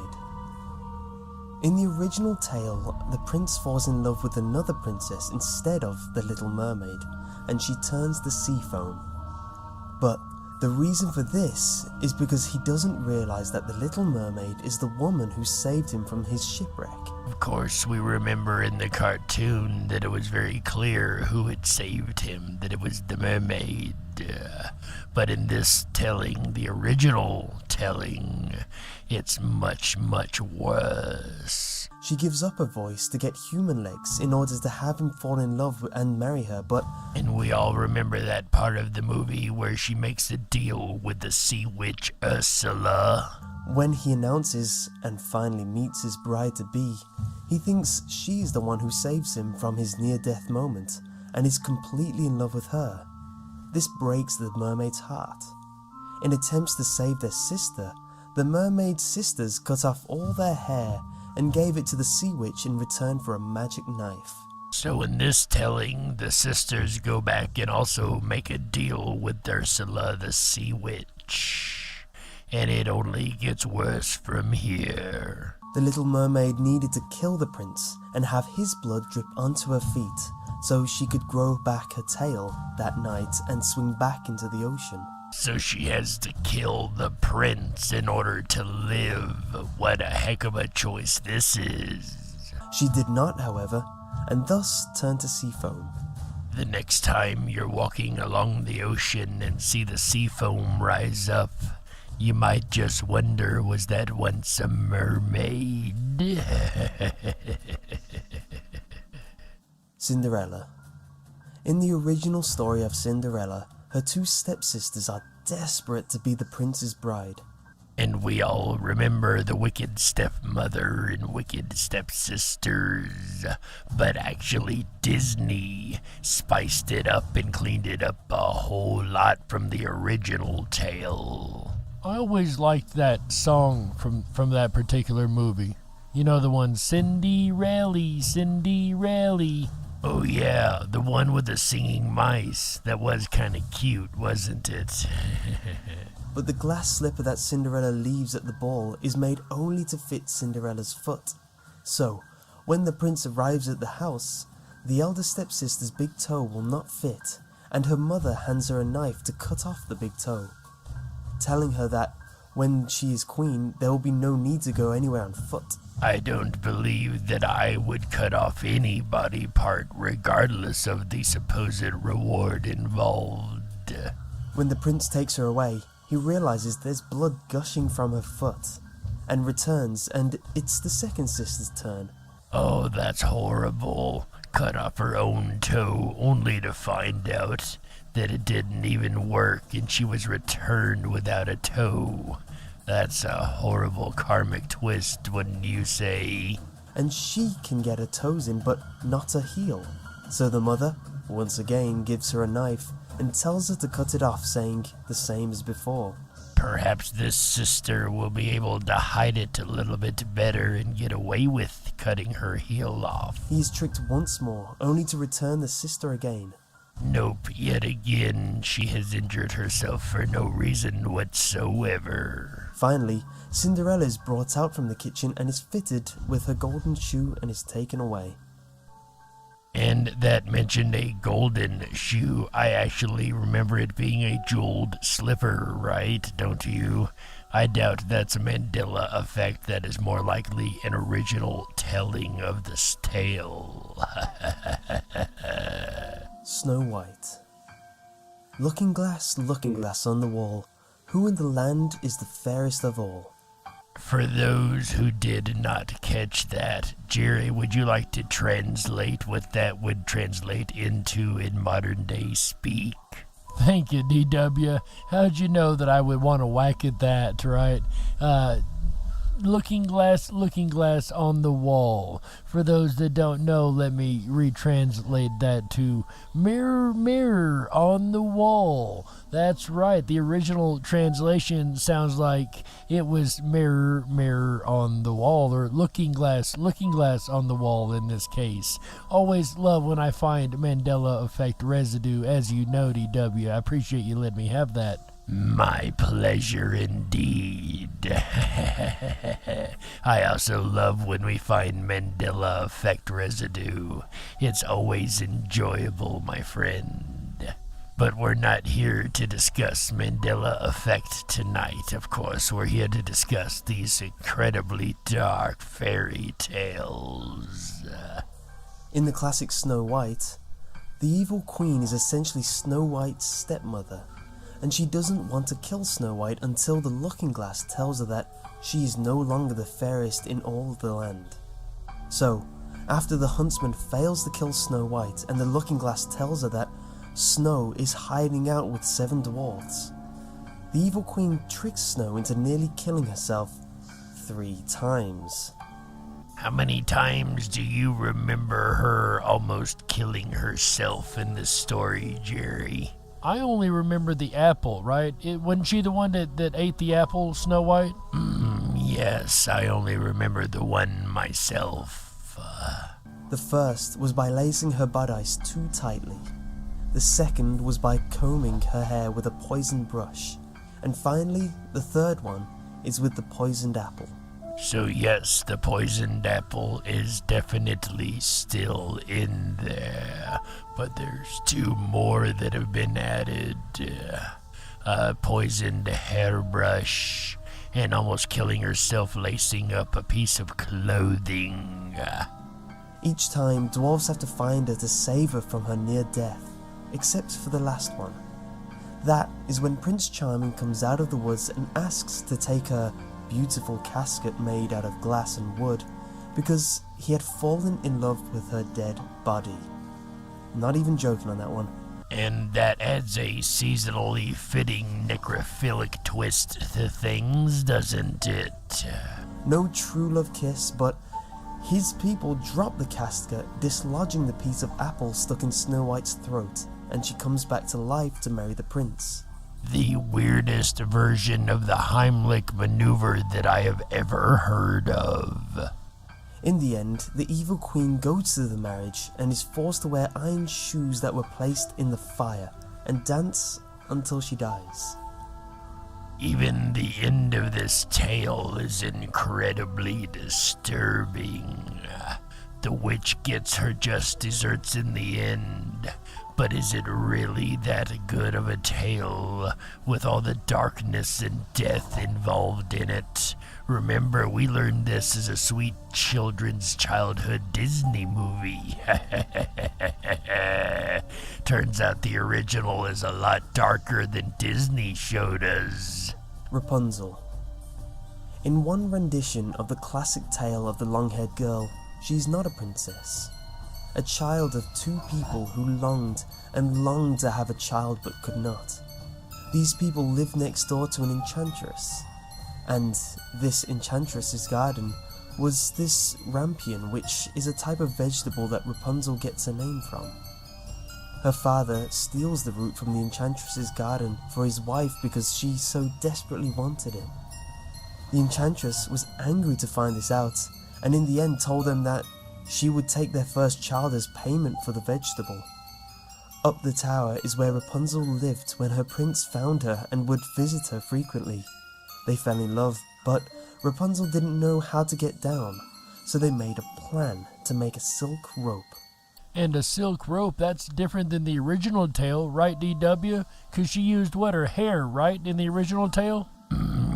In the original tale, the prince falls in love with another princess instead of the Little Mermaid, and she turns the sea foam. But the reason for this is because he doesn't realize that the Little Mermaid is the woman who saved him from his shipwreck. Of course, we remember in the cartoon that it was very clear who had saved him, that it was the mermaid. But in this telling, the original telling, it's much worse. She gives up her voice to get human legs in order to have him fall in love and marry her, but... And we all remember that part of the movie where she makes a deal with the sea witch Ursula. When he announces and finally meets his bride-to-be, he thinks she's the one who saves him from his near-death moment, and is completely in love with her. This breaks the mermaid's heart. In attempts to save their sister, the mermaid sisters cut off all their hair and gave it to the sea witch in return for a magic knife. So in this telling, the sisters go back and also make a deal with Ursula the sea witch. And it only gets worse from here. The Little Mermaid needed to kill the prince and have his blood drip onto her feet, so she could grow back her tail that night and swing back into the ocean. So she has to kill the prince in order to live. What a heck of a choice this is. She did not, however, and thus turned to sea foam. The next time you're walking along the ocean and see the sea foam rise up, you might just wonder, was that once a mermaid? Cinderella. In the original story of Cinderella, her two stepsisters are desperate to be the prince's bride. And we all remember the wicked stepmother and wicked stepsisters. But actually Disney spiced it up and cleaned it up a whole lot from the original tale. I always liked that song from that particular movie. You know, the one, Cindy-Rally, Cindy-Rally. Oh yeah, the one with the singing mice. That was kind of cute, wasn't it? But the glass slipper that Cinderella leaves at the ball is made only to fit Cinderella's foot. So, when the prince arrives at the house, the elder stepsister's big toe will not fit, and her mother hands her a knife to cut off the big toe, telling her that when she is queen, there will be no need to go anywhere on foot. I don't believe that I would cut off any body part regardless of the supposed reward involved. When the prince takes her away, he realizes there's blood gushing from her foot, and returns, and it's the second sister's turn. Oh, that's horrible. Cut off her own toe only to find out that it didn't even work and she was returned without a toe. That's a horrible karmic twist, wouldn't you say? And she can get her toes in, but not a heel. So the mother, once again, gives her a knife and tells her to cut it off, saying the same as before. Perhaps this sister will be able to hide it a little bit better and get away with cutting her heel off. He is tricked once more, only to return the sister again. Nope, yet again, she has injured herself for no reason whatsoever. Finally, Cinderella is brought out from the kitchen and is fitted with her golden shoe and is taken away. And that mentioned a golden shoe. I actually remember it being a jeweled slipper, right? Don't you? I doubt that's a Mandela effect. That is more likely an original telling of this tale. Snow White. Looking glass on the wall, who in the land is the fairest of all? For those who did not catch that, Jerry, would you like to translate what that would translate into in modern day speak? Thank you, DW. How'd you know that I would want to whack at that, right? Looking glass on the wall. For those that don't know, let me retranslate that to mirror, mirror on the wall. That's right. The original translation sounds like it was mirror, mirror on the wall, or looking glass on the wall in this case. Always love when I find Mandela effect residue, as you know, DW. I appreciate you letting me have that. My pleasure indeed. I also love when we find Mandela effect residue. It's always enjoyable, my friend. But we're not here to discuss Mandela effect tonight, of course. We're here to discuss these incredibly dark fairy tales. In the classic Snow White, the evil queen is essentially Snow White's stepmother, and she doesn't want to kill Snow White until the Looking Glass tells her that she is no longer the fairest in all the land. So, after the huntsman fails to kill Snow White and the Looking Glass tells her that Snow is hiding out with 7 dwarfs, the evil queen tricks Snow into nearly killing herself 3 times. How many times do you remember her almost killing herself in this story, Jerry? I only remember the apple, right? Wasn't she the one that ate the apple, Snow White? Yes, I only remember the one myself. The first was by lacing her bodice too tightly. The second was by combing her hair with a poisoned brush. And finally, the third one is with the poisoned apple. So yes, the poisoned apple is definitely still in there, but there's 2 more that have been added. Poisoned hairbrush, and almost killing herself lacing up a piece of clothing. Each time, dwarves have to find her to save her from her near death, except for the last one. That is when Prince Charming comes out of the woods and asks to take her beautiful casket made out of glass and wood, because he had fallen in love with her dead body. Not even joking on that one. And that adds a seasonally fitting necrophilic twist to things, doesn't it? No true love kiss, but his people drop the casket, dislodging the piece of apple stuck in Snow White's throat, and she comes back to life to marry the prince. The weirdest version of the Heimlich maneuver that I have ever heard of. In the end, the evil queen goes to the marriage and is forced to wear iron shoes that were placed in the fire and dance until she dies. Even the end of this tale is incredibly disturbing. The witch gets her just desserts in the end, but is it really that good of a tale with all the darkness and death involved in it? Remember, we learned this as a sweet children's childhood Disney movie. Turns out the original is a lot darker than Disney showed us. Rapunzel. In one rendition of the classic tale of the long-haired girl, she's not a princess. A child of 2 people who longed and longed to have a child but could not. These people lived next door to an enchantress. And this enchantress's garden was this rampion, which is a type of vegetable that Rapunzel gets her name from. Her father steals the root from the enchantress's garden for his wife because she so desperately wanted it. The enchantress was angry to find this out, and in the end told them that she would take their first child as payment for the vegetable. Up the tower is where Rapunzel lived when her prince found her and would visit her frequently. They fell in love, but Rapunzel didn't know how to get down, so they made a plan to make a silk rope. And a silk rope, that's different than the original tale, right, DW? Because she used, her hair, right, in the original tale?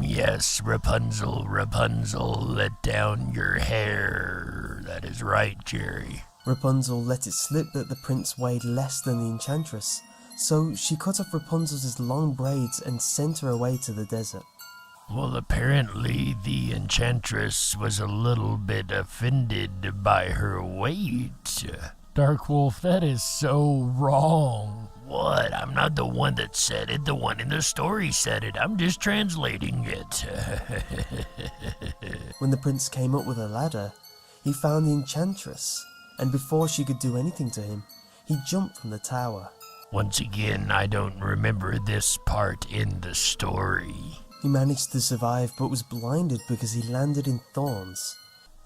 Yes, Rapunzel, let down your hair. That is right, Jerry. Rapunzel let it slip that the prince weighed less than the enchantress, so she cut off Rapunzel's long braids and sent her away to the desert. Well, apparently the enchantress was a little bit offended by her weight. Dark Wolf, that is so wrong. What? I'm not the one that said it. The one in the story said it. I'm just translating it. When the prince came up with a ladder, he found the enchantress, and before she could do anything to him, he jumped from the tower. Once again, I don't remember this part in the story. He managed to survive, but was blinded because he landed in thorns.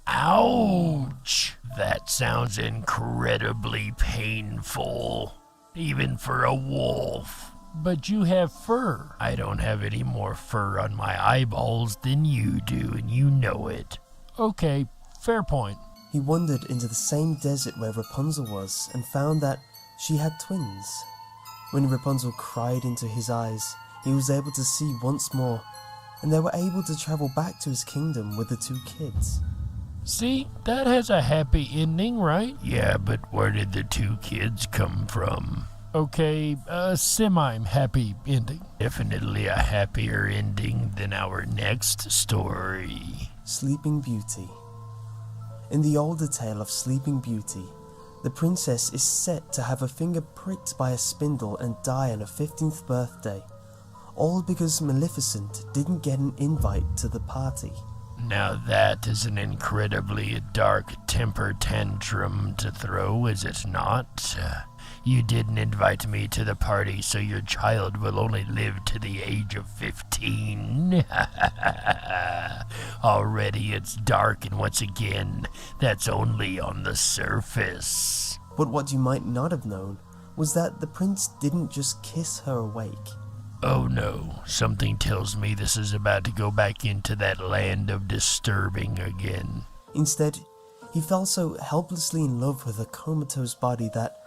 Ouch! That sounds incredibly painful, even for a wolf. But you have fur. I don't have any more fur on my eyeballs than you do, and you know it. Okay, fair point. He wandered into the same desert where Rapunzel was and found that she had twins. When Rapunzel cried into his eyes, he was able to see once more, and they were able to travel back to his kingdom with the 2 kids. See, that has a happy ending, right? Yeah, but where did the 2 kids come from? Okay, a semi-happy ending. Definitely a happier ending than our next story. Sleeping Beauty. In the older tale of Sleeping Beauty, the princess is set to have her finger pricked by a spindle and die on her 15th birthday, all because Maleficent didn't get an invite to the party. Now that is an incredibly dark temper tantrum to throw, is it not? You didn't invite me to the party, so your child will only live to the age of 15. Already it's dark, and once again, that's only on the surface. But what you might not have known was that the prince didn't just kiss her awake. Oh no, something tells me this is about to go back into that land of disturbing again. Instead, he fell so helplessly in love with her comatose body that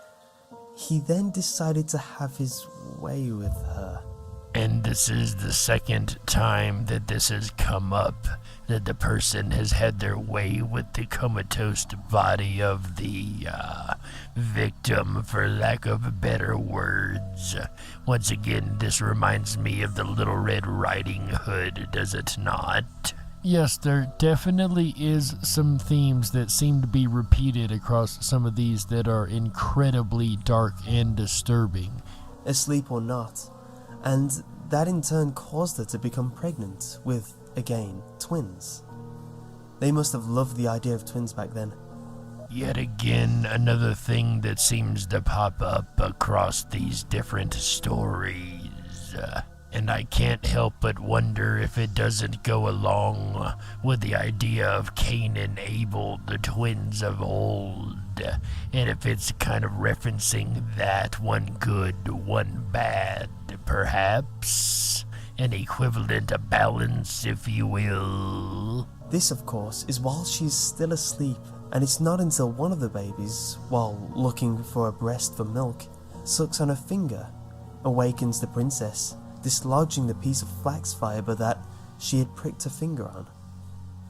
he then decided to have his way with her. And this is the second time that this has come up, that the person has had their way with the comatose body of the victim, for lack of better words. Once again, this reminds me of the Little Red Riding Hood, does it not? Yes, there definitely is some themes that seem to be repeated across some of these that are incredibly dark and disturbing. Asleep or not. And that in turn caused her to become pregnant with, again, twins. They must have loved the idea of twins back then. Yet again, another thing that seems to pop up across these different stories. And I can't help but wonder if it doesn't go along with the idea of Cain and Abel, the twins of old, and if it's kind of referencing that, one good, one bad, perhaps an equivalent of balance, if you will. This, of course, is while she's still asleep, and it's not until one of the babies, while looking for a breast for milk, sucks on her finger, awakens the princess, dislodging the piece of flax fiber that she had pricked her finger on.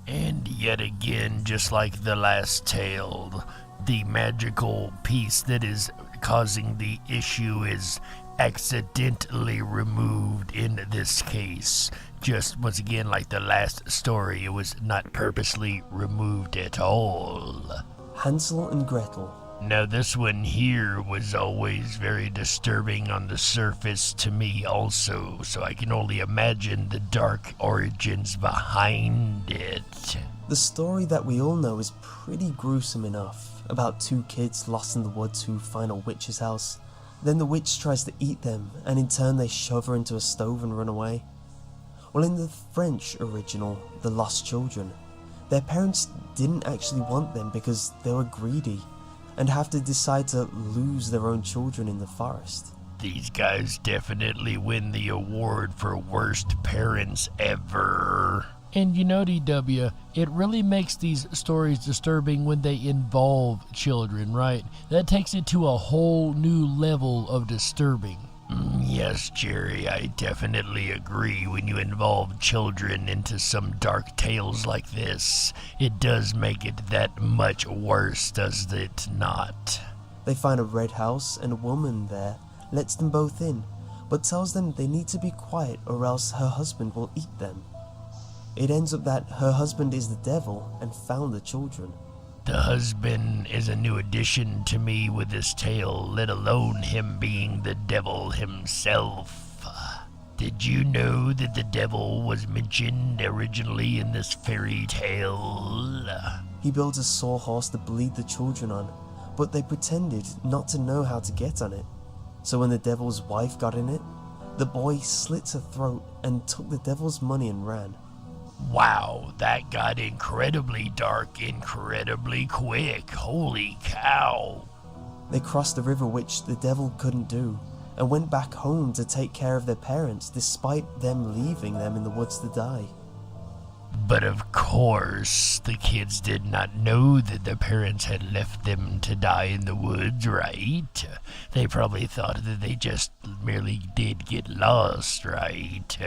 And yet again, just like the last tale, the magical piece that is causing the issue is accidentally removed in this case. Just once again, like the last story, it was not purposely removed at all. Hansel and Gretel. Now this one here was always very disturbing on the surface to me also, so I can only imagine the dark origins behind it. The story that we all know is pretty gruesome enough, about two kids lost in the woods who find a witch's house. Then the witch tries to eat them, and in turn they shove her into a stove and run away. Well, in the French original, The Lost Children, their parents didn't actually want them because they were greedy and have to decide to lose their own children in the forest. These guys definitely win the award for worst parents ever. And you know, DW, it really makes these stories disturbing when they involve children, right? That takes it to a whole new level of disturbing. Yes, Jerry, I definitely agree. When you involve children into some dark tales like this, it does make it that much worse, does it not? They find a red house, and a woman there lets them both in, but tells them they need to be quiet or else her husband will eat them. It ends up that her husband is the devil and found the children. The husband is a new addition to me with this tale, let alone him being the devil himself. Did you know that the devil was mentioned originally in this fairy tale? He builds a sawhorse to bleed the children on, but they pretended not to know how to get on it. So when the devil's wife got in it, the boy slit her throat and took the devil's money and ran. Wow, that got incredibly dark, incredibly quick. Holy cow. They crossed the river, which the devil couldn't do, and went back home to take care of their parents despite them leaving them in the woods to die. But of course, the kids did not know that the parents had left them to die in the woods, right? They probably thought that they just merely did get lost, right?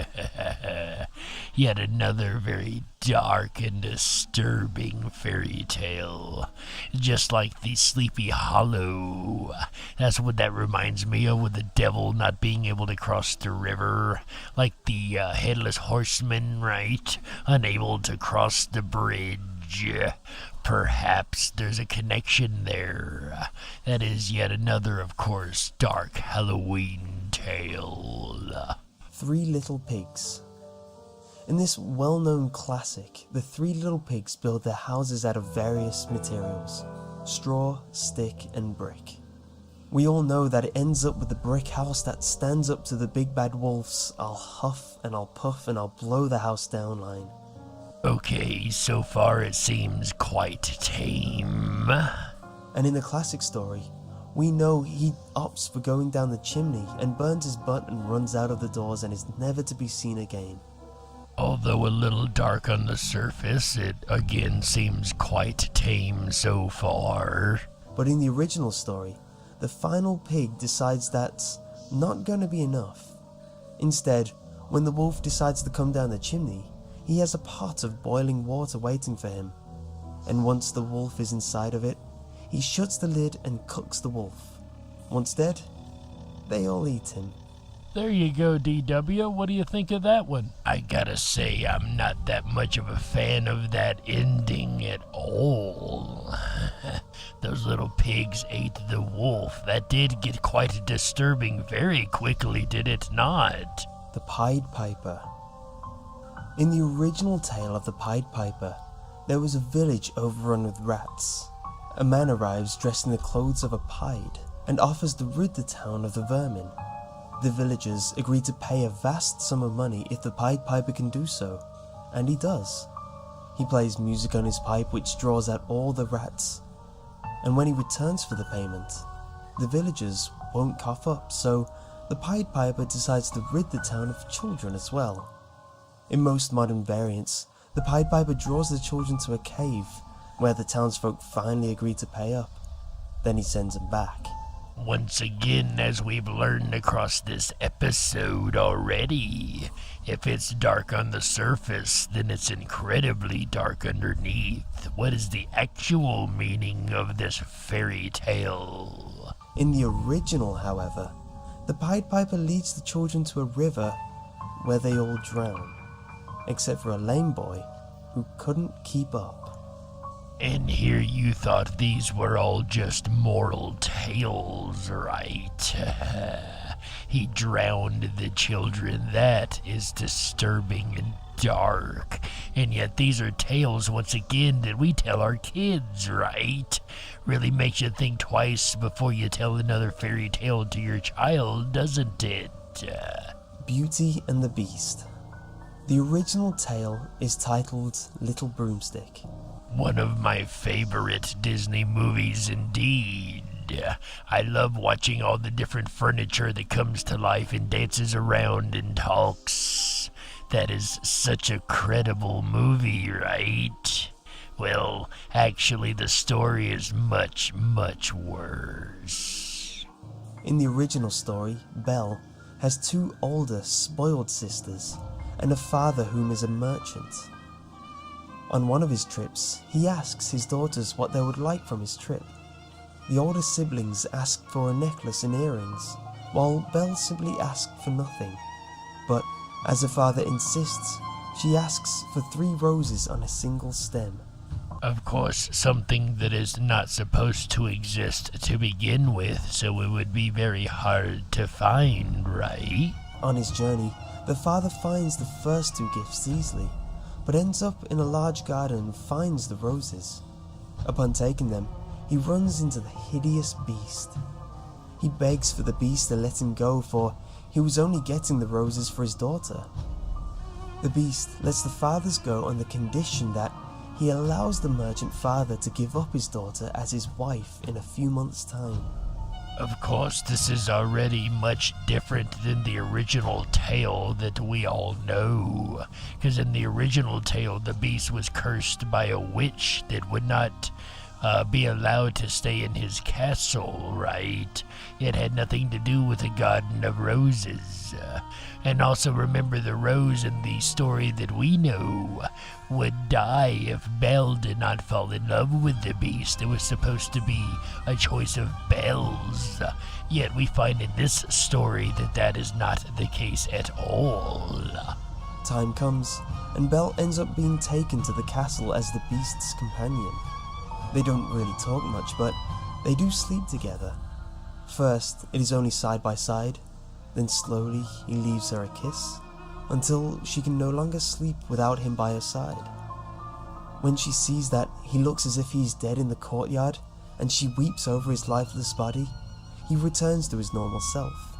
Yet another very dark and disturbing fairy tale. Just like the Sleepy Hollow. That's what that reminds me of, with the devil not being able to cross the river. Like the headless horseman, right? Unable to cross the bridge. Perhaps there's a connection there. That is yet another, of course, dark Halloween tale. Three Little Pigs. In this well-known classic, the three little pigs build their houses out of various materials: straw, stick, and brick. We all know that it ends up with the brick house that stands up to the big bad wolf's "I'll huff and I'll puff and I'll blow the house down" line. Okay, so far it seems quite tame. And in the classic story, We know he opts for going down the chimney and burns his butt and runs out of the doors and is never to be seen again. Although a little dark on the surface, it again seems quite tame so far. But in the original story, the final pig decides that's not going to be enough. Instead, when the wolf decides to come down the chimney, he has a pot of boiling water waiting for him. And once the wolf is inside of it, he shuts the lid and cooks the wolf. Once dead, they all eat him. There you go, DW. What do you think of that one? I gotta say, I'm not that much of a fan of that ending at all. Those little pigs ate the wolf. That did get quite disturbing very quickly, did it not? The Pied Piper. In the original tale of the Pied Piper, there was a village overrun with rats. A man arrives dressed in the clothes of a pied and offers to rid the town of the vermin. The villagers agree to pay a vast sum of money if the Pied Piper can do so, and he does. He plays music on his pipe which draws out all the rats, and when he returns for the payment, the villagers won't cough up, so the Pied Piper decides to rid the town of children as well. In most modern variants, the Pied Piper draws the children to a cave, where the townsfolk finally agree to pay up. Then he sends them back. Once again, as we've learned across this episode already, if it's dark on the surface, then it's incredibly dark underneath. What is the actual meaning of this fairy tale? In the original, however, the Pied Piper leads the children to a river where they all drown, except for a lame boy who couldn't keep up. And here you thought these were all just moral tales, right? He drowned the children. That is disturbing and dark. And yet these are tales, once again, that we tell our kids, right? Really makes you think twice before you tell another fairy tale to your child, doesn't it? Beauty and the Beast. The original tale is titled Little Broomstick. One of my favorite Disney movies indeed. I love watching all the different furniture that comes to life and dances around and talks. That is such a credible movie, right? Well, actually the story is much, much worse. In the original story, Belle has two older, spoiled sisters and a father whom is a merchant. On one of his trips, he asks his daughters what they would like from his trip. The older siblings ask for a necklace and earrings, while Belle simply asks for nothing. But as her father insists, she asks for 3 roses on a single stem. Of course, something that is not supposed to exist to begin with, so it would be very hard to find, right? On his journey, the father finds the first 2 gifts easily, but ends up in a large garden and finds the roses. Upon taking them, he runs into the hideous beast. He begs for the beast to let him go, for he was only getting the roses for his daughter. The beast lets the fathers go on the condition that he allows the merchant father to give up his daughter as his wife in a few months' time. Of course, this is already much different than the original tale that we all know. Because in the original tale, the beast was cursed by a witch that would not be allowed to stay in his castle, right? It had nothing to do with the Garden of Roses. And also remember, the rose in the story that we know would die if Belle did not fall in love with the beast. It was supposed to be a choice of Belle's. Yet we find in this story that that is not the case at all. Time comes, and Belle ends up being taken to the castle as the beast's companion. They don't really talk much, but they do sleep together. First, it is only side by side, then slowly he leaves her a kiss, until she can no longer sleep without him by her side. When she sees that he looks as if he is dead in the courtyard, and she weeps over his lifeless body, he returns to his normal self.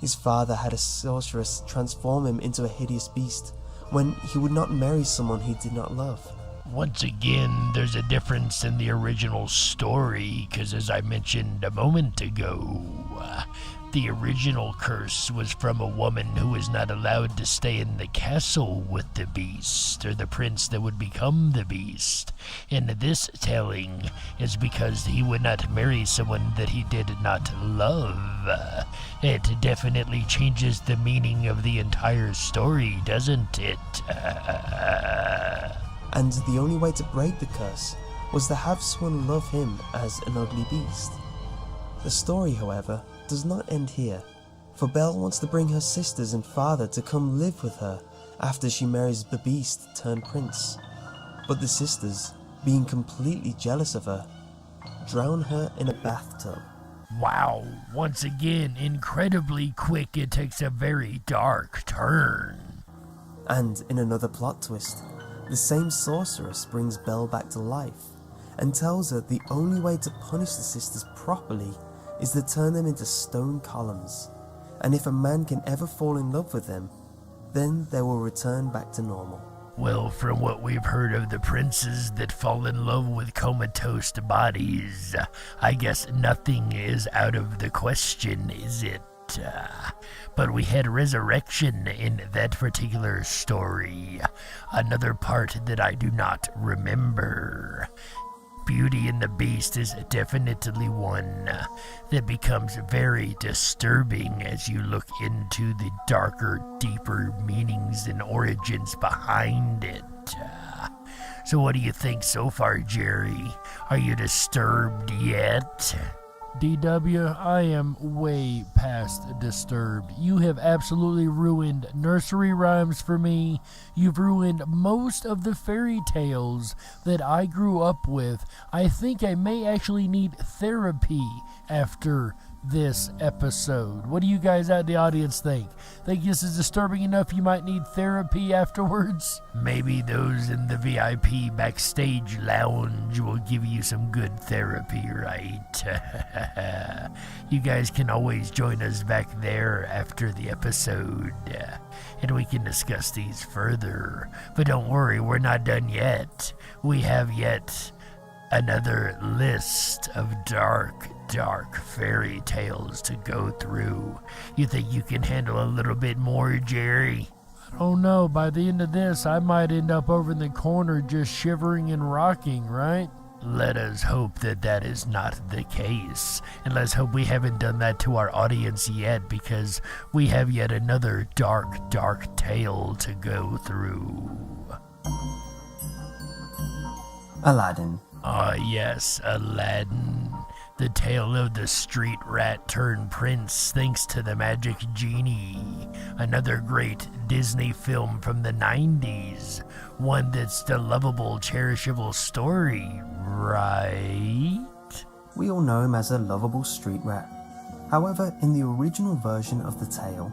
His father had a sorceress transform him into a hideous beast when he would not marry someone he did not love. Once again, there's a difference in the original story, because as I mentioned a moment ago, the original curse was from a woman who was not allowed to stay in the castle with the beast, or the prince that would become the beast. And this telling is because he would not marry someone that he did not love. It definitely changes the meaning of the entire story, doesn't it? And the only way to break the curse was to have someone love him as an ugly beast. The story, however, does not end here, for Belle wants to bring her sisters and father to come live with her after she marries the beast turned prince. But the sisters, being completely jealous of her, drown her in a bathtub. Wow, once again, incredibly quick, it takes a very dark turn. And in another plot twist, the same sorceress brings Belle back to life and tells her the only way to punish the sisters properly is to turn them into stone columns, and if a man can ever fall in love with them, then they will return back to normal. Well, from what we've heard of the princes that fall in love with comatose bodies, I guess nothing is out of the question, is it? But we had resurrection in that particular story, another part that I do not remember. Beauty and the Beast is definitely one that becomes very disturbing as you look into the darker, deeper meanings and origins behind it. So what do you think so far, Jerry? Are you disturbed yet? DW, I am way past disturbed. You have absolutely ruined nursery rhymes for me. You've ruined most of the fairy tales that I grew up with. I think I may actually need therapy after this episode. What do you guys out in the audience think? Think this is disturbing enough you might need therapy afterwards? Maybe those in the VIP backstage lounge will give you some good therapy, right? You guys can always join us back there after the episode, and we can discuss these further. But don't worry, we're not done yet. We have yet another list of dark fairy tales to go through. You think you can handle a little bit more, Jerry? I don't know. By the end of this, I might end up over in the corner just shivering and rocking, right? Let us hope that that is not the case. And let's hope we haven't done that to our audience yet, because we have yet another dark tale to go through. Aladdin. Ah, yes, Aladdin. The tale of the street rat turned prince thanks to the magic genie. Another great Disney film from the 90s. One that's the lovable, cherishable story, right? We all know him as a lovable street rat. However, in the original version of the tale,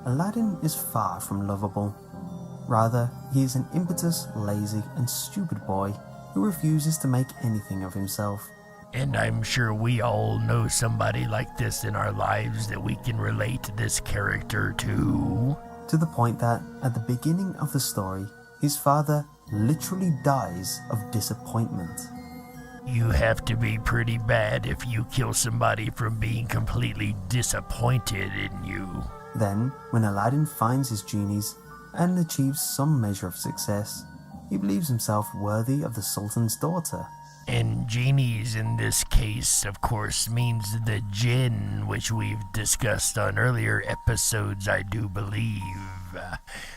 Aladdin is far from lovable. Rather, he is an impetuous, lazy, and stupid boy who refuses to make anything of himself. And I'm sure we all know somebody like this in our lives that we can relate this character to. To the point that, at the beginning of the story, his father literally dies of disappointment. You have to be pretty bad if you kill somebody from being completely disappointed in you. Then, when Aladdin finds his genies and achieves some measure of success, he believes himself worthy of the Sultan's daughter. And genies in this case, of course, means the jinn, which we've discussed on earlier episodes, I do believe.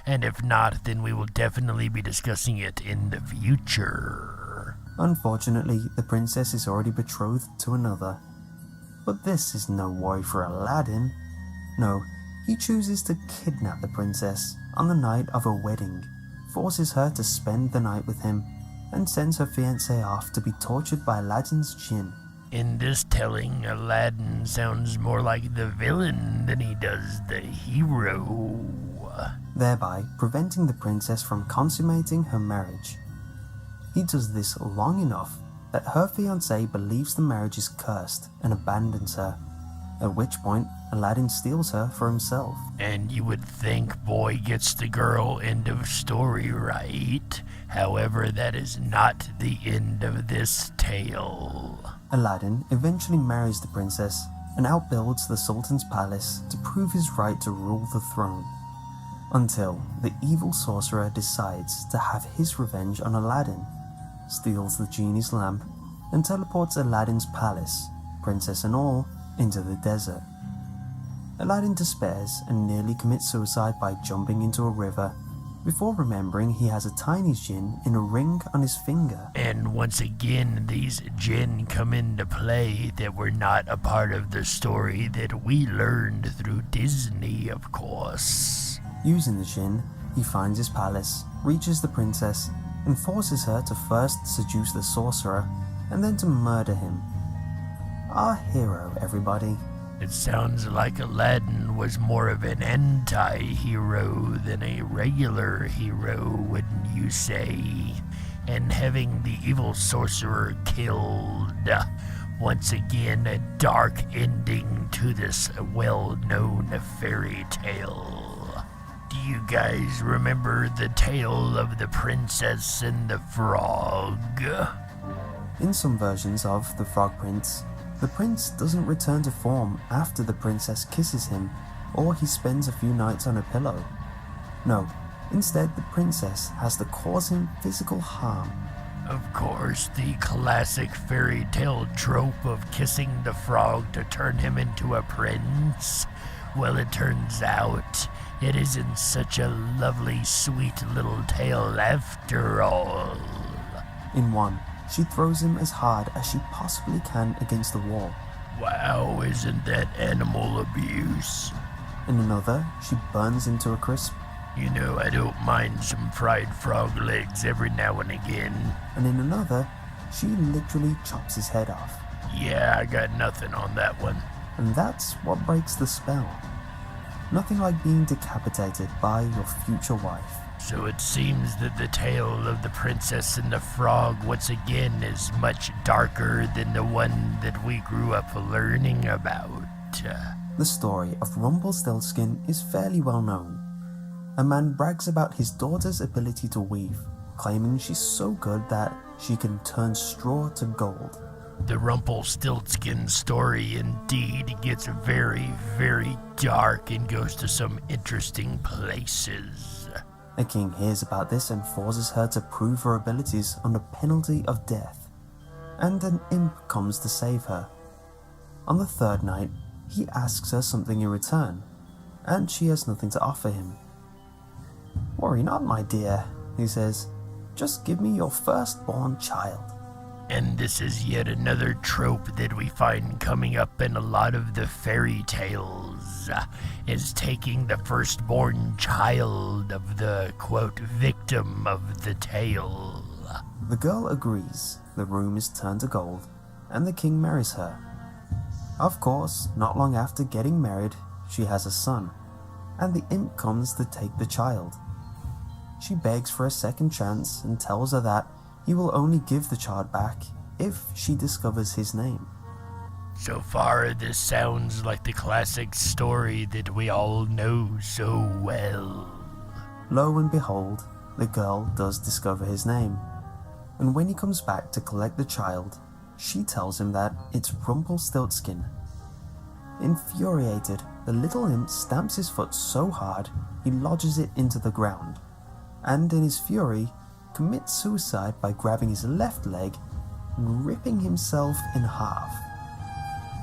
And if not, then we will definitely be discussing it in the future. Unfortunately, the princess is already betrothed to another. But this is no worry for Aladdin. No, he chooses to kidnap the princess on the night of her wedding, forces her to spend the night with him, and sends her fiancé off to be tortured by Aladdin's jinn. In this telling, Aladdin sounds more like the villain than he does the hero, thereby preventing the princess from consummating her marriage. He does this long enough that her fiancé believes the marriage is cursed and abandons her. at which point Aladdin steals her for himself. And you would think boy gets the girl, end of story, right? However, that is not the end of this tale. Aladdin eventually marries the princess and outbuilds the Sultan's palace to prove his right to rule the throne. Until the evil sorcerer decides to have his revenge on Aladdin, steals the genie's lamp, and teleports Aladdin's palace, princess and all, into the desert. Aladdin despairs and nearly commits suicide by jumping into a river, before remembering he has a tiny jinn in a ring on his finger. And once again, these jinn come into play that were not a part of the story that we learned through Disney, of course. Using the jinn, he finds his palace, reaches the princess, and forces her to first seduce the sorcerer, and then to murder him. Our hero, everybody. It sounds like Aladdin was more of an anti-hero than a regular hero, wouldn't you say? And having the evil sorcerer killed. Once again, a dark ending to this well-known fairy tale. Do you guys remember the tale of the princess and the frog? In some versions of The Frog Prince, the prince doesn't return to form after the princess kisses him, or he spends a few nights on a pillow. No, instead the princess has to cause him physical harm. Of course, the classic fairy tale trope of kissing the frog to turn him into a prince. Well, it turns out it isn't such a lovely, sweet little tale after all. In one, she throws him as hard as she possibly can against the wall. Wow, isn't that animal abuse? In another, she burns him to a crisp. You know, I don't mind some fried frog legs every now and again. And in another, she literally chops his head off. Yeah, I got nothing on that one. And that's what breaks the spell. Nothing like being decapitated by your future wife. So it seems that the tale of the princess and the frog once again is much darker than the one that we grew up learning about. The story of Rumpelstiltskin is fairly well known. A man brags about his daughter's ability to weave, claiming she's so good that she can turn straw to gold. The Rumpelstiltskin story indeed gets very, very dark and goes to some interesting places. A king hears about this and forces her to prove her abilities under penalty of death, and an imp comes to save her. On the third night, he asks her something in return, and she has nothing to offer him. "Worry not, my dear," he says. "Just give me your firstborn child." And this is yet another trope that we find coming up in a lot of the fairy tales, is taking the firstborn child of the, quote, victim of the tale. The girl agrees, the room is turned to gold, and the king marries her. Of course, not long after getting married, she has a son, and the imp comes to take the child. She begs for a second chance and tells her that he will only give the child back if she discovers his name. So far, this sounds like the classic story that we all know so well. Lo and behold, the girl does discover his name. And when he comes back to collect the child, she tells him that it's Rumpelstiltskin. Infuriated, the little imp stamps his foot so hard he lodges it into the ground, and in his fury, commits suicide by grabbing his left leg and ripping himself in half.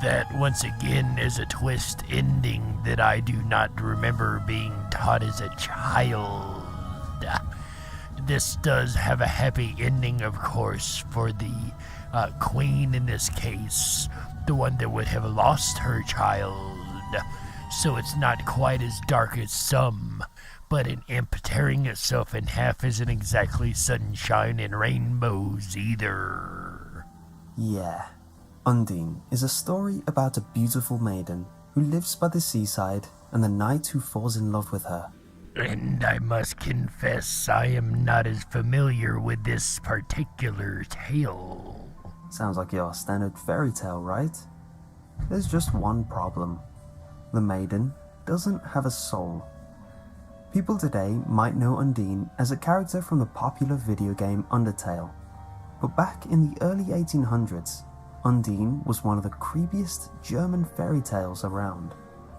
That, once again, is a twist ending that I do not remember being taught as a child. This does have a happy ending, of course, for the queen in this case, the one that would have lost her child. So it's not quite as dark as some. But an imp tearing itself in half isn't exactly sunshine and rainbows either. Yeah. Undine is a story about a beautiful maiden who lives by the seaside and the knight who falls in love with her. And I must confess I am not as familiar with this particular tale. Sounds like your standard fairy tale, right? There's just one problem. The maiden doesn't have a soul. People today might know Undine as a character from the popular video game Undertale, but back in the early 1800s, Undine was one of the creepiest German fairy tales around.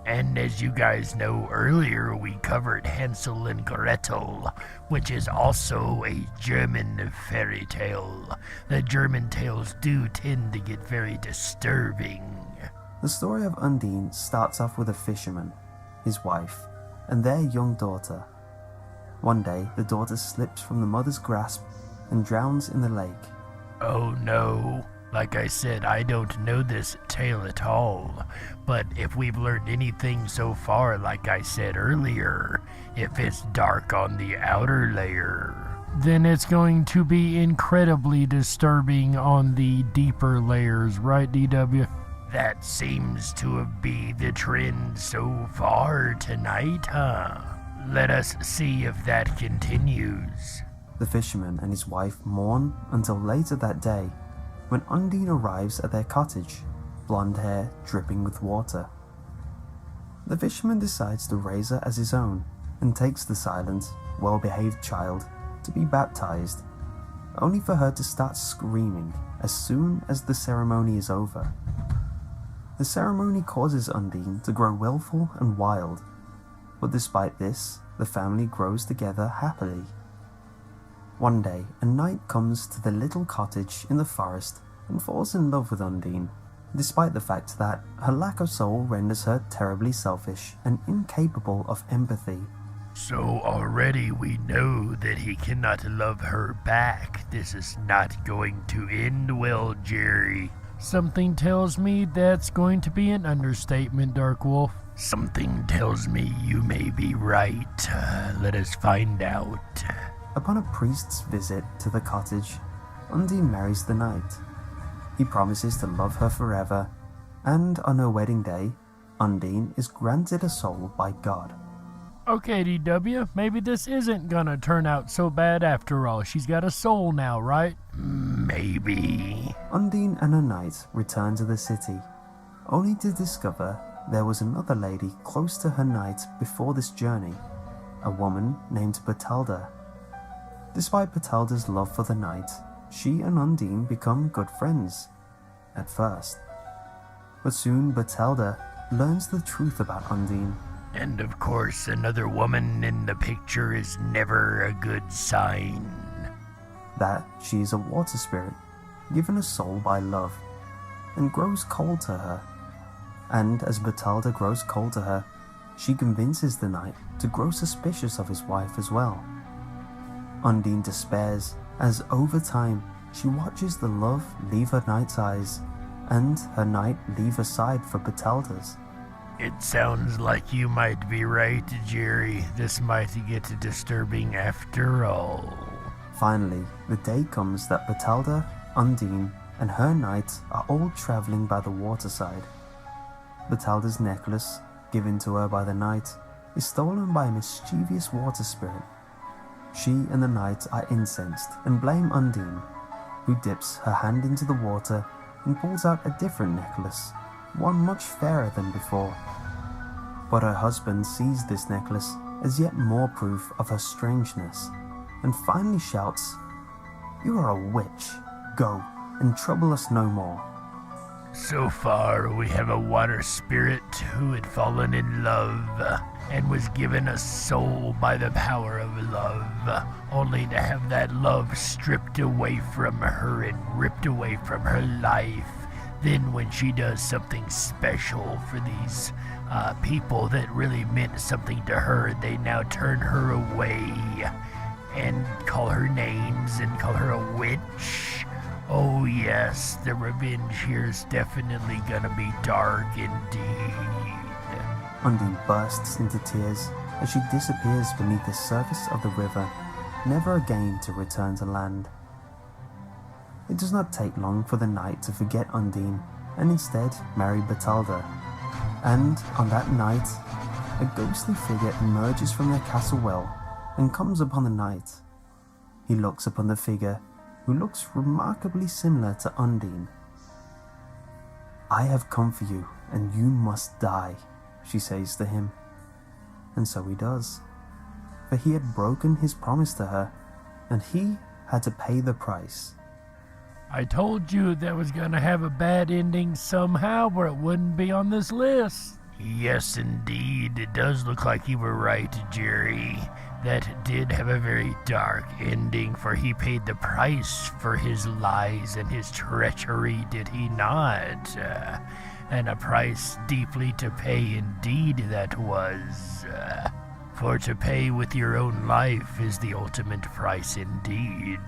And as you guys know, earlier we covered Hansel and Gretel, which is also a German fairy tale. The German tales do tend to get very disturbing. The story of Undine starts off with a fisherman, his wife, and their young daughter. One day, the daughter slips from the mother's grasp and drowns in the lake. Oh no. Like I said, I don't know this tale at all, but if we've learned anything so far, like I said earlier, if it's dark on the outer layer, then it's going to be incredibly disturbing on the deeper layers, right, DW? That seems to be the trend so far tonight, huh? Let us see if that continues. The fisherman and his wife mourn until later that day, when Undine arrives at their cottage, blonde hair dripping with water. The fisherman decides to raise her as his own and takes the silent, well-behaved child to be baptized, only for her to start screaming as soon as the ceremony is over. The ceremony causes Undine to grow willful and wild, but despite this, the family grows together happily. One day, a knight comes to the little cottage in the forest and falls in love with Undine, despite the fact that her lack of soul renders her terribly selfish and incapable of empathy. So already we know that he cannot love her back. This is not going to end well, Jerry. Something tells me that's going to be an understatement, Dark Wolf. Something tells me you may be right. Let us find out. Upon a priest's visit to the cottage, Undine marries the knight. He promises to love her forever, and on her wedding day, Undine is granted a soul by God. Okay, DW, maybe this isn't gonna turn out so bad after all. She's got a soul now, right? Maybe. Undine and her knight return to the city, only to discover there was another lady close to her knight before this journey, a woman named Batalda. Despite Batalda's love for the knight, she and Undine become good friends, at first. But soon Batalda learns the truth about Undine. And of course, another woman in the picture is never a good sign. That she is a water spirit, given a soul by love, and grows cold to her. And as Batalda grows cold to her, she convinces the knight to grow suspicious of his wife as well. Undine despairs as over time she watches the love leave her knight's eyes and her knight leave her side for Batalda's. It sounds like you might be right, Jerry. This might get disturbing after all. Finally, the day comes that Batalda, Undine, and her knight are all traveling by the waterside. Batalda's necklace, given to her by the knight, is stolen by a mischievous water spirit. She and the knight are incensed and blame Undine, who dips her hand into the water and pulls out a different necklace, one much fairer than before. But her husband sees this necklace as yet more proof of her strangeness, and finally shouts, "You are a witch. Go and trouble us no more." So far, we have a water spirit who had fallen in love and was given a soul by the power of love, only to have that love stripped away from her and ripped away from her life. Then when she does something special for these people that really meant something to her, they now turn her away and call her names and call her a witch. Oh yes, the revenge here is definitely gonna be dark indeed. Undine bursts into tears as she disappears beneath the surface of the river, never again to return to land. It does not take long for the knight to forget Undine and instead marry Batalda. And on that night, a ghostly figure emerges from their castle well and comes upon the knight. He looks upon the figure, who looks remarkably similar to Undine. "I have come for you, and you must die," she says to him. And so he does. For he had broken his promise to her, and he had to pay the price. I told you that was gonna have a bad ending somehow, or it wouldn't be on this list. Yes, indeed. It does look like you were right, Jerry. That did have a very dark ending, for he paid the price for his lies and his treachery, did he not? And a price deeply to pay indeed that was. For to pay with your own life is the ultimate price indeed.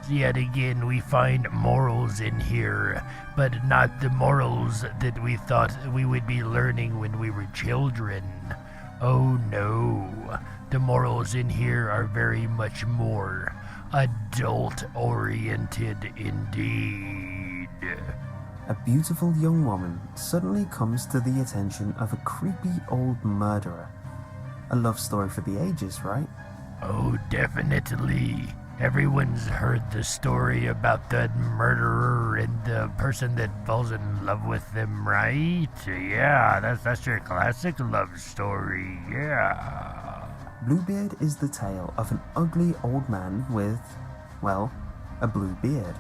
Yet again, we find morals in here, but not the morals that we thought we would be learning when we were children. Oh no, the morals in here are very much more adult-oriented indeed. A beautiful young woman suddenly comes to the attention of a creepy old murderer. A love story for the ages, right? Oh, definitely. Everyone's heard the story about the murderer and the person that falls in love with them, right? Yeah, that's your classic love story, yeah. Bluebeard is the tale of an ugly old man with, well, a blue beard.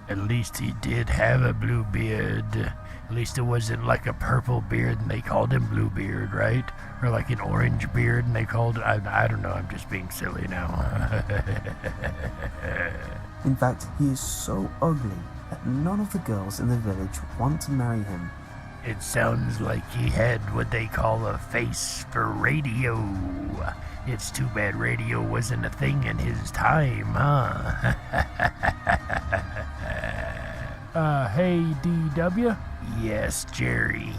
At least he did have a blue beard. At least it wasn't like a purple beard and they called him Bluebeard, right? Or like an orange beard and they called it... I don't know, I'm just being silly now. In fact, he is so ugly that none of the girls in the village want to marry him. It sounds like he had what they call a face for radio. It's too bad radio wasn't a thing in his time, huh? Hey, DW? Yes, Jerry.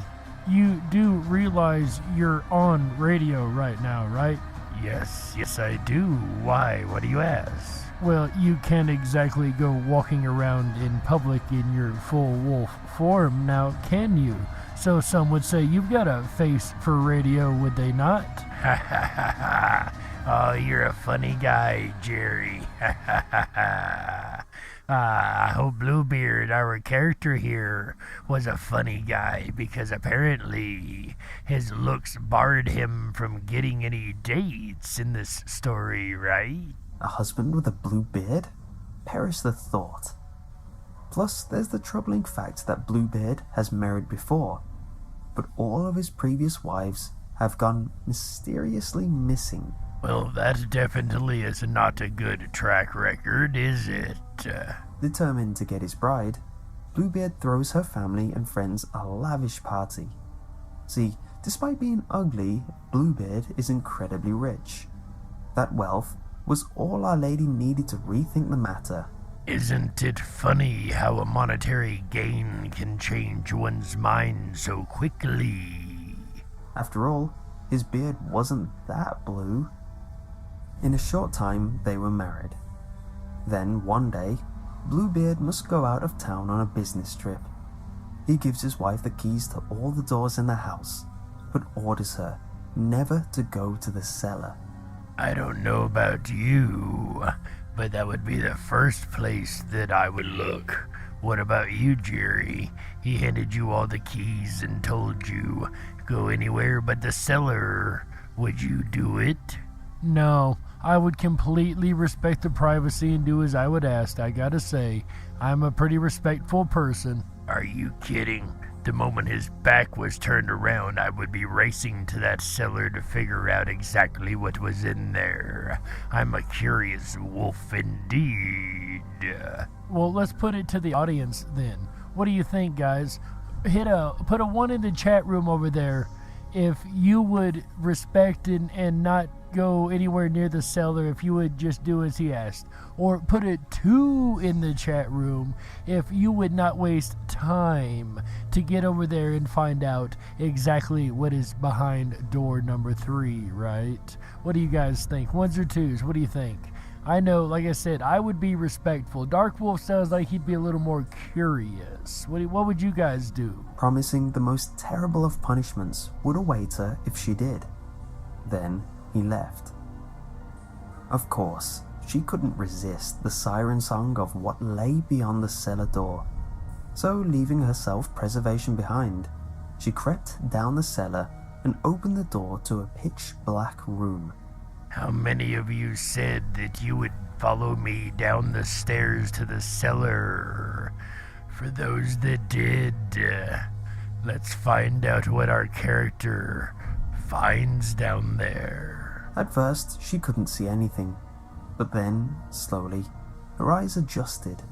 You do realize you're on radio right now, right? Yes, I do. Why? What do you ask? Well, you can't exactly go walking around in public in your full wolf form now, can you? So some would say you've got a face for radio, would they not? Ha ha ha ha. Oh, you're a funny guy, Jerry. Ha ha ha ha. I hope Bluebeard, our character here, was a funny guy, because apparently his looks barred him from getting any dates in this story, right? A husband with a blue beard? Perish the thought. Plus, there's the troubling fact that Bluebeard has married before, but all of his previous wives have gone mysteriously missing. Well, that definitely is not a good track record, is it? Determined to get his bride, Bluebeard throws her family and friends a lavish party. See, despite being ugly, Bluebeard is incredibly rich. That wealth was all Our Lady needed to rethink the matter. Isn't it funny how a monetary gain can change one's mind so quickly? After all, his beard wasn't that blue. In a short time, they were married. Then, one day, Bluebeard must go out of town on a business trip. He gives his wife the keys to all the doors in the house, but orders her never to go to the cellar. I don't know about you, but that would be the first place that I would look. What about you, Jerry? He handed you all the keys and told you, go anywhere but the cellar. Would you do it? No, I would completely respect the privacy and do as I would ask. I gotta say, I'm a pretty respectful person. Are you kidding? The moment his back was turned around, I would be racing to that cellar to figure out exactly what was in there. I'm a curious wolf indeed. Well, let's put it to the audience then. What do you think, guys? Put a 1 in the chat room over there if you would respect and not go anywhere near the cellar, if you would just do as he asked. Or put a 2 in the chat room if you would not waste time to get over there and find out exactly what is behind door number 3, right? What do you guys think? 1s or 2s? What do you think? I know, like I said, I would be respectful. Dark Wolf sounds like he'd be a little more curious. What would you guys do? Promising the most terrible of punishments would await her if she did. Then he left. Of course, she couldn't resist the siren song of what lay beyond the cellar door. So, leaving her self-preservation behind, she crept down the cellar and opened the door to a pitch-black room. How many of you said that you would follow me down the stairs to the cellar? For those that did, let's find out what our character finds down there. At first, she couldn't see anything, but then, slowly, her eyes adjusted.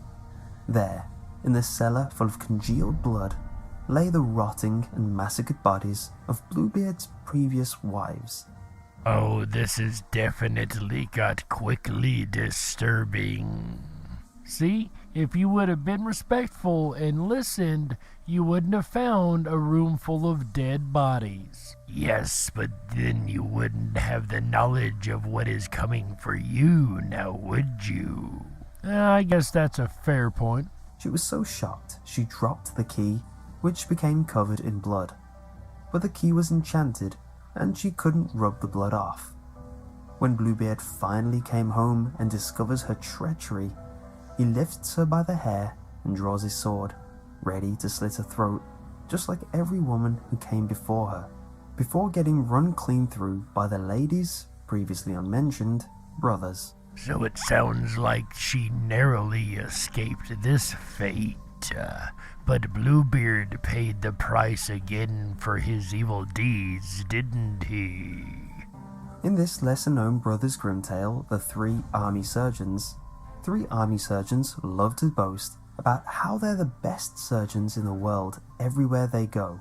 There, in the cellar full of congealed blood, lay the rotting and massacred bodies of Bluebeard's previous wives. Oh, this has definitely got quickly disturbing. See, if you would have been respectful and listened, you wouldn't have found a room full of dead bodies. Yes, but then you wouldn't have the knowledge of what is coming for you, now would you? I guess that's a fair point. She was so shocked, she dropped the key, which became covered in blood. But the key was enchanted, and she couldn't rub the blood off. When Bluebeard finally came home and discovers her treachery, he lifts her by the hair and draws his sword, ready to slit her throat, just like every woman who came before her, before getting run clean through by the lady's, previously unmentioned, brothers. So it sounds like she narrowly escaped this fate. But Bluebeard paid the price again for his evil deeds, didn't he? In this lesser-known Brothers Grimm tale, The Three Army Surgeons love to boast about how they're the best surgeons in the world everywhere they go.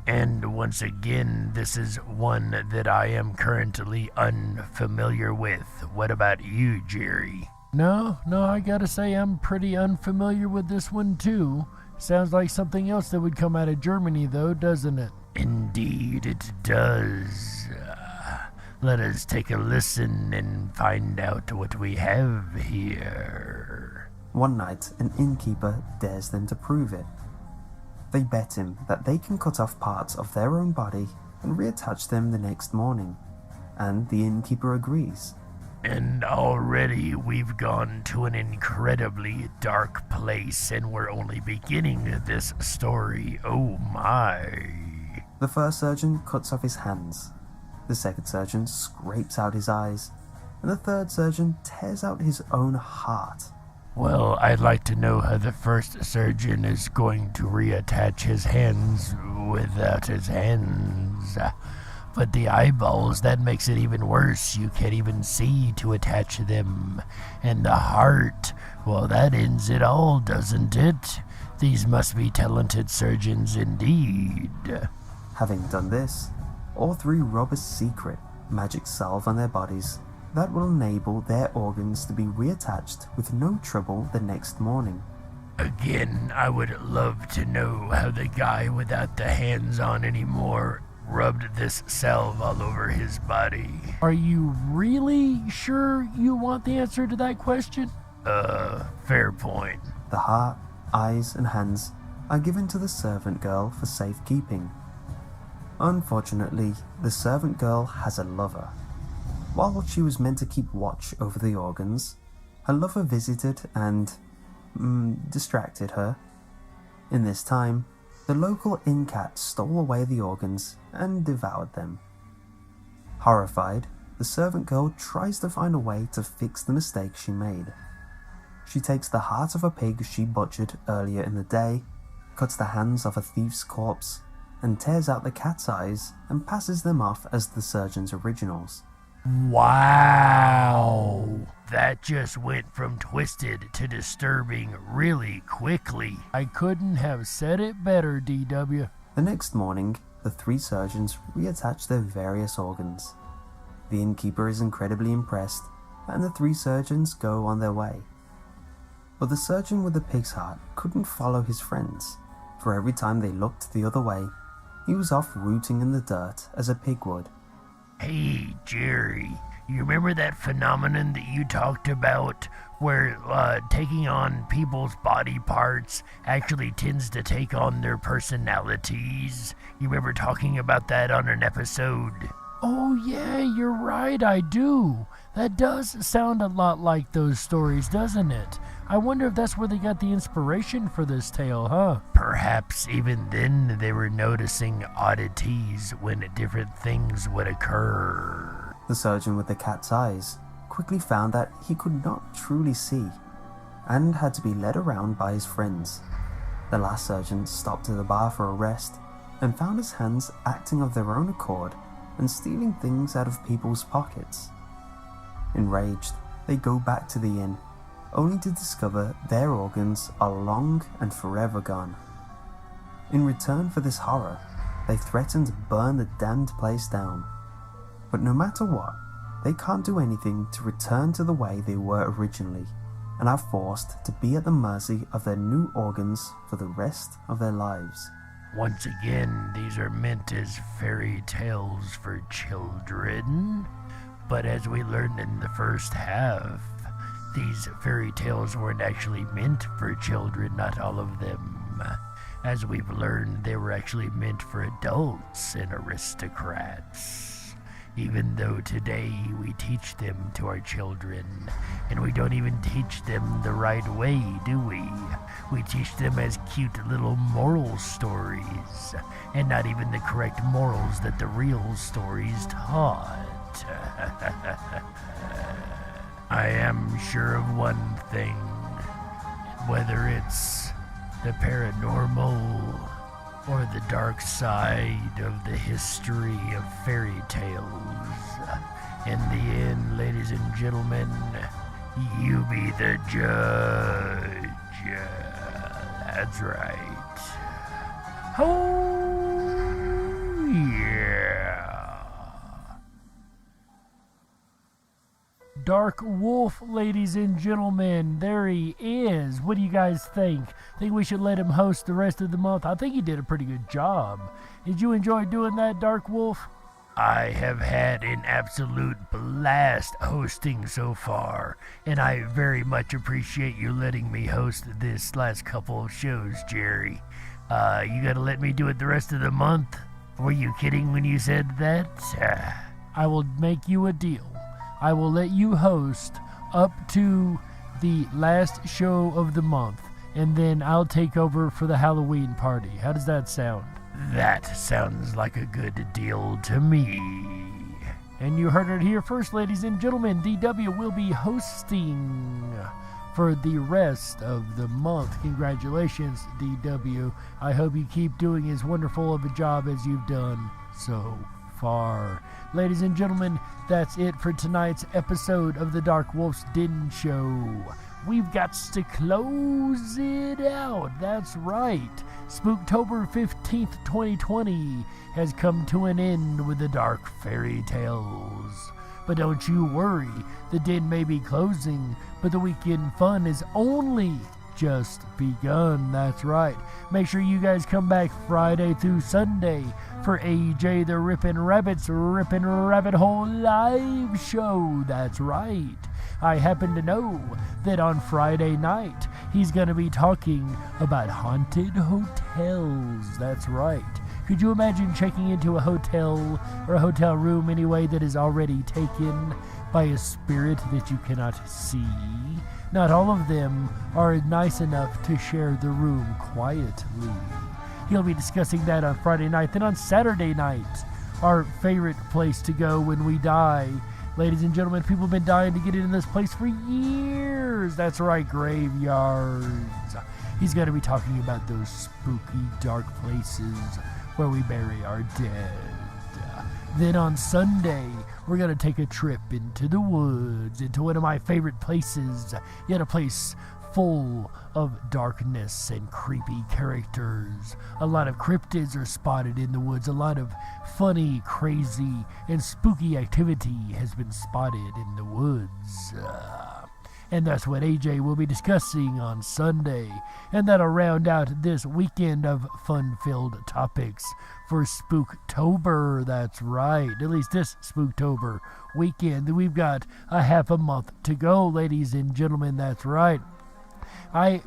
And once again, this is one that I am currently unfamiliar with. What about you, Jerry? No, I gotta say I'm pretty unfamiliar with this one too. Sounds like something else that would come out of Germany though, doesn't it? Indeed it does. Let us take a listen and find out what we have here. One night, an innkeeper dares them to prove it. They bet him that they can cut off parts of their own body and reattach them the next morning, and the innkeeper agrees. And already we've gone to an incredibly dark place, and we're only beginning this story. Oh my. The first surgeon cuts off his hands. The second surgeon scrapes out his eyes. And the third surgeon tears out his own heart. Well, I'd like to know how the first surgeon is going to reattach his hands without his hands. But the eyeballs, that makes it even worse. You can't even see to attach them. And the heart, well, that ends it all, doesn't it? These must be talented surgeons indeed. Having done this, all three rub a secret magic salve on their bodies that will enable their organs to be reattached with no trouble the next morning. Again, I would love to know how the guy without the hands on anymore rubbed this salve all over his body. Are you really sure you want the answer to that question? Fair point. The heart, eyes, and hands are given to the servant girl for safekeeping. Unfortunately, the servant girl has a lover. While she was meant to keep watch over the organs, her lover visited and distracted her. In this time, the local inn cat stole away the organs and devoured them. Horrified, the servant girl tries to find a way to fix the mistake she made. She takes the heart of a pig she butchered earlier in the day, cuts the hands of a thief's corpse, and tears out the cat's eyes and passes them off as the surgeon's originals. Wow! That just went from twisted to disturbing really quickly. I couldn't have said it better, DW. The next morning, the three surgeons reattach their various organs. The innkeeper is incredibly impressed, and the three surgeons go on their way. But the surgeon with the pig's heart couldn't follow his friends, for every time they looked the other way, he was off rooting in the dirt as a pig would. Hey, Jerry, you remember that phenomenon that you talked about where taking on people's body parts actually tends to take on their personalities? You remember talking about that on an episode? Oh, yeah, you're right, I do. That does sound a lot like those stories, doesn't it? I wonder if that's where they got the inspiration for this tale, huh? Perhaps even then they were noticing oddities when different things would occur. The surgeon with the cat's eyes quickly found that he could not truly see and had to be led around by his friends. The last surgeon stopped at the bar for a rest and found his hands acting of their own accord and stealing things out of people's pockets. Enraged, they go back to the inn, only to discover their organs are long and forever gone. In return for this horror, they threaten to burn the damned place down. But no matter what, they can't do anything to return to the way they were originally, and are forced to be at the mercy of their new organs for the rest of their lives. Once again, these are meant as fairy tales for children, but as we learned in the first half, these fairy tales weren't actually meant for children, not all of them. As we've learned, they were actually meant for adults and aristocrats. Even though today we teach them to our children, and we don't even teach them the right way, do we? We teach them as cute little moral stories, and not even the correct morals that the real stories taught. I am sure of one thing, whether it's the paranormal or the dark side of the history of fairy tales. In the end, ladies and gentlemen, you be the judge. That's right. Oh, yeah. Dark Wolf, ladies and gentlemen, there he is. What do you guys think? Think we should let him host the rest of the month? I think he did a pretty good job. Did you enjoy doing that, Dark Wolf? I have had an absolute blast hosting so far, and I very much appreciate you letting me host this last couple of shows, Jerry. You gotta let me do it the rest of the month? Were you kidding when you said that? I will make you a deal. I will let you host up to the last show of the month, and then I'll take over for the Halloween party. How does that sound? That sounds like a good deal to me. And you heard it here first, ladies and gentlemen. DW will be hosting for the rest of the month. Congratulations, DW. I hope you keep doing as wonderful of a job as you've done so far. Ladies and gentlemen, that's it for tonight's episode of the Dark Wolf's Den Show. We've got to close it out. That's right. Spooktober 15th, 2020 has come to an end with the dark fairy tales. But don't you worry, the den may be closing, but the weekend fun is only just begun. That's right. Make sure you guys come back Friday through Sunday for AJ the Ripon Rabbit's Ripon Rabbit Hole live show. That's right. I happen to know that on Friday night he's going to be talking about haunted hotels. That's right. Could you imagine checking into a hotel or a hotel room anyway that is already taken by a spirit that you cannot see? Not all of them are nice enough to share the room quietly. He'll be discussing that on Friday night. Then on Saturday night, our favorite place to go when we die. Ladies and gentlemen, people have been dying to get into this place for years. That's right, graveyards. He's going to be talking about those spooky, dark places where we bury our dead. Then on Sunday, we're going to take a trip into the woods, into one of my favorite places, yet a place full of darkness and creepy characters. A lot of cryptids are spotted in the woods. A lot of funny, crazy, and spooky activity has been spotted in the woods. And that's what AJ will be discussing on Sunday. And that'll round out this weekend of fun-filled topics for Spooktober. That's right. At least this Spooktober weekend. We've got a half a month to go, ladies and gentlemen. That's right. I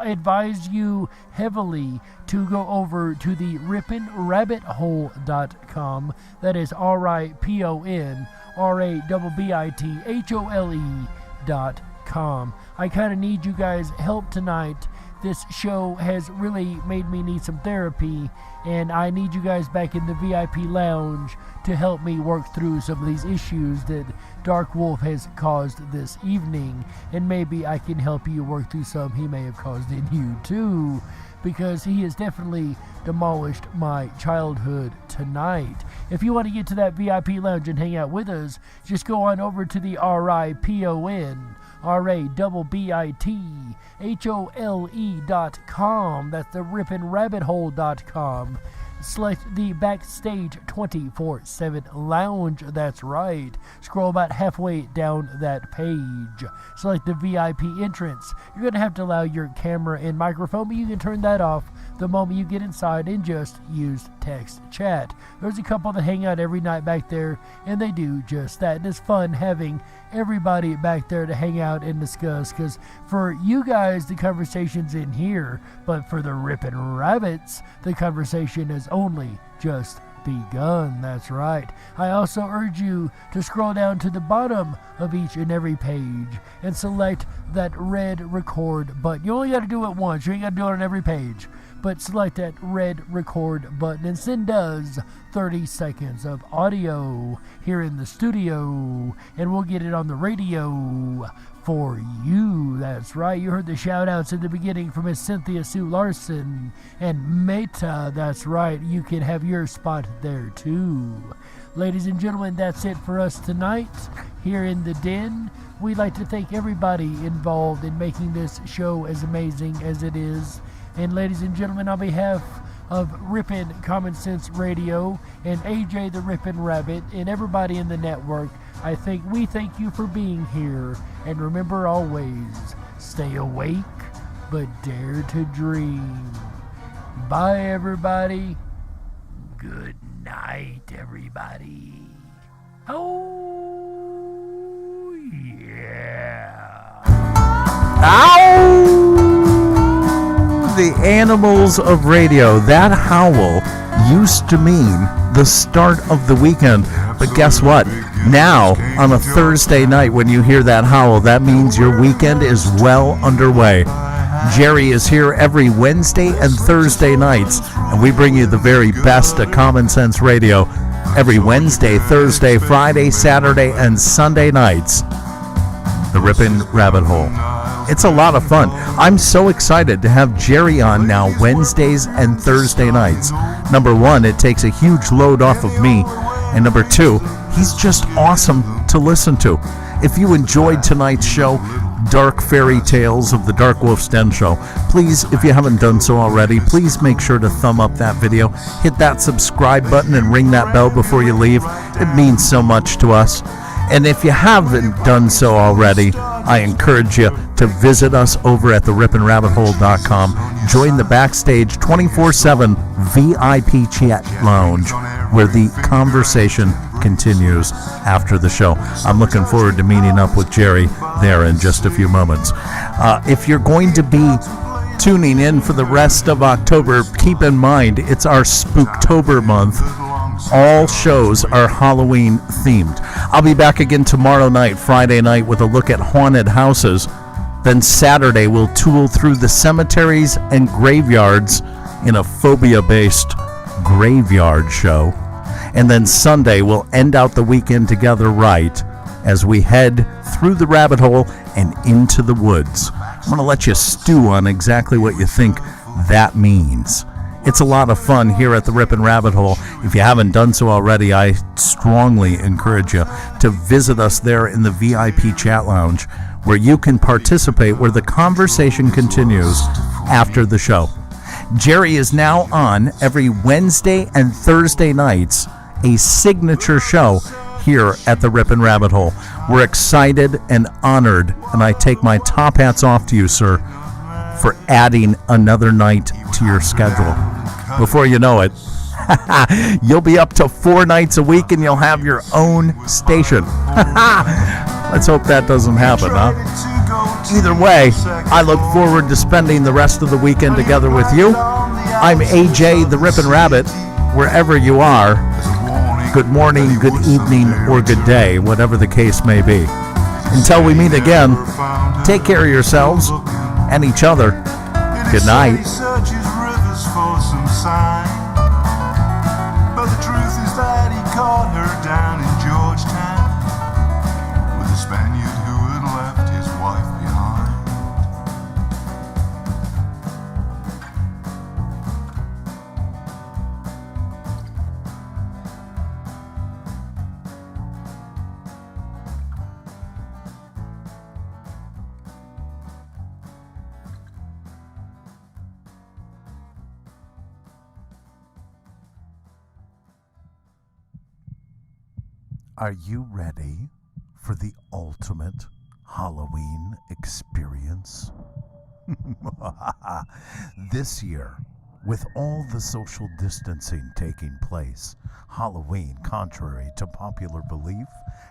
advise you heavily to go over to the riponrabbithole.com. That is RIPONRABBITHOLE.com. gmail.com. I kind of need you guys' help tonight. This show has really made me need some therapy, and I need you guys back in the VIP lounge to help me work through some of these issues that Dark Wolf has caused this evening, and maybe I can help you work through some he may have caused in you too, because he has definitely demolished my childhood tonight. If you want to get to that VIP lounge and hang out with us, just go on over to the RIPON RABBITHOLE.com. That's the RipinRabbitHole.com. Select the Backstage 24/7 Lounge. That's right. Scroll about halfway down that page. Select the VIP entrance. You're going to have to allow your camera and microphone, but you can turn that off the moment you get inside and just use text chat. There's a couple that hang out every night back there, and they do just that. And it's fun having everybody back there to hang out and discuss, because for you guys, the conversation's in here, but for the Rippin' Rabbits, the conversation has only just begun. That's right. I also urge you to scroll down to the bottom of each and every page and select that red record button. You only got to do it once. You ain't got to do it on every page. But select that red record button and send us 30 seconds of audio here in the studio, and we'll get it on the radio for you. That's right. You heard the shout outs at the beginning from Miss Cynthia Sue Larson and Meta. That's right. You can have your spot there too. Ladies and gentlemen, that's it for us tonight here in the Den. We'd like to thank everybody involved in making this show as amazing as it is. And ladies and gentlemen, on behalf of Ripon Common Sense Radio and AJ the Rippin' Rabbit and everybody in the network, we thank you for being here. And remember always, stay awake, but dare to dream. Bye, everybody. Good night, everybody. Oh, yeah. Ow! The animals of radio. That howl used to mean the start of the weekend, but guess what? Now, on a Thursday night, when you hear that howl, that means your weekend is well underway. Jerry is here every Wednesday and Thursday nights, and we bring you the very best of Common Sense Radio every Wednesday, Thursday, Friday, Saturday, and Sunday nights. The Ripon Rabbit Hole. It's a lot of fun. I'm so excited to have Jerry on now Wednesdays and Thursday nights. Number one, it takes a huge load off of me. And number two, he's just awesome to listen to. If you enjoyed tonight's show, Dark Fairy Tales of the Dark Wolf's Den Show, please, if you haven't done so already, please make sure to thumb up that video, hit that subscribe button, and ring that bell before you leave. It means so much to us. And if you haven't done so already, I encourage you to visit us over at the RipinRabbitHole.com. Join the Backstage 24/7 VIP chat lounge, where the conversation continues after the show. I'm looking forward to meeting up with Jerry there in just a few moments. If you're going to be tuning in for the rest of October, keep in mind it's our Spooktober month. All shows are Halloween themed. I'll be back again tomorrow night, Friday night, with a look at haunted houses. Then Saturday we'll tool through the cemeteries and graveyards in a phobia-based graveyard show. And then Sunday we'll end out the weekend together right as we head through the rabbit hole and into the woods. I'm going to let you stew on exactly what you think that means. It's a lot of fun here at the Ripon Rabbit Hole. If you haven't done so already, I strongly encourage you to visit us there in the VIP chat lounge, where you can participate, where the conversation continues after the show. Jerry is now on every Wednesday and Thursday nights, a signature show here at the Ripon Rabbit Hole. We're excited and honored, and I take my top hats off to you, sir, for adding another night to your schedule. Before you know it, you'll be up to 4 nights a week and you'll have your own station. Let's hope that doesn't happen, huh? Either way, I look forward to spending the rest of the weekend together with you. I'm AJ the Rippin' Rabbit, wherever you are. Good morning, good evening, or good day, whatever the case may be. Until we meet again, Take care of yourselves and each other. Good night. He searches rivers for some sign, but the truth is that he caught her down in Georgetown with a Spaniard who had left his wife behind. Are you ready for the ultimate Halloween experience? This year, with all the social distancing taking place, Halloween, contrary to popular belief,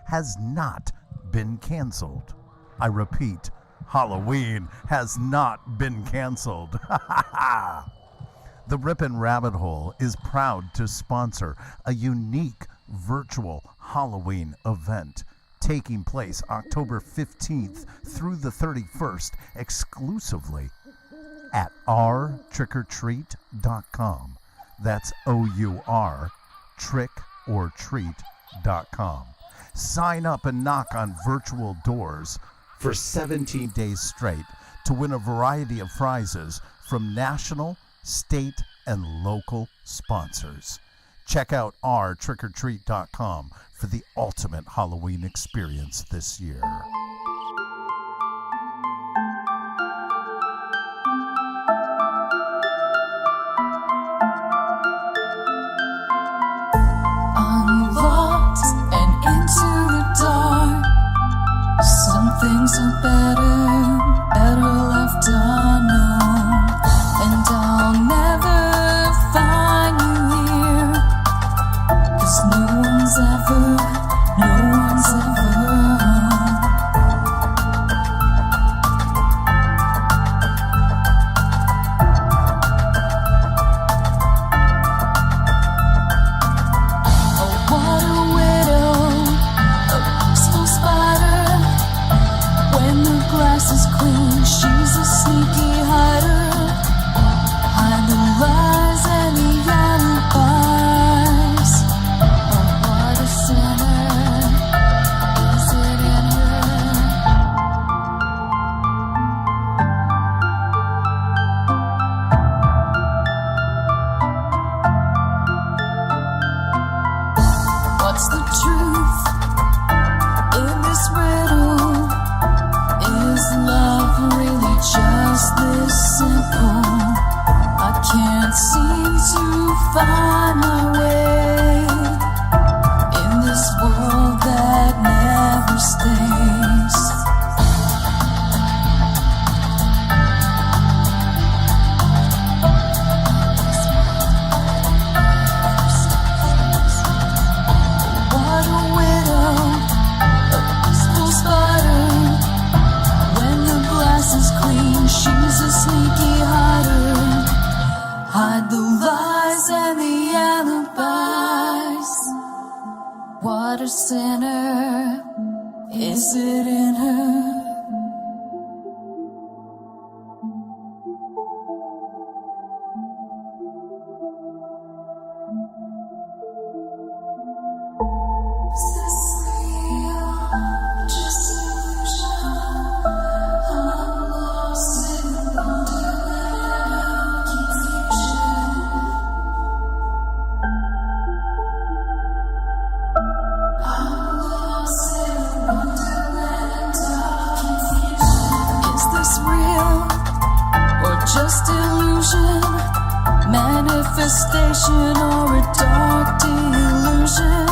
has not been canceled. I repeat, Halloween has not been canceled. The Ripon Rabbit Hole is proud to sponsor a unique virtual Halloween event taking place October 15th through the 31st exclusively at ourtrickortreat.com. That's O-U-R, trickortreat.com. Sign up and knock on virtual doors for 17 days straight to win a variety of prizes from national, state, and local sponsors. Check out ourtrickortreat.com for the ultimate Halloween experience this year. I'm lost and into the dark. Some things are better left unknown. And I'll never find you here, 'cause no one's ever Oh, what a widow, a peaceful spider. When the glass is clean, she's a sneaky hider. Hide the lies and the alibis. Oh, what a sinner, is it in her? What's the truth in this riddle? Is love really just this simple? I can't seem to find my way in this world that never stays. What a widow, a peaceful spider. When the glass is clean, she's a sneaky hider. Hide the lies and the alibis. What a sinner, is it in her? Is this real? Just illusion. I'm lost in wonderland of confusion. I'm lost in wonderland of confusion. Is this real or just illusion? Manifestation or a dark delusion?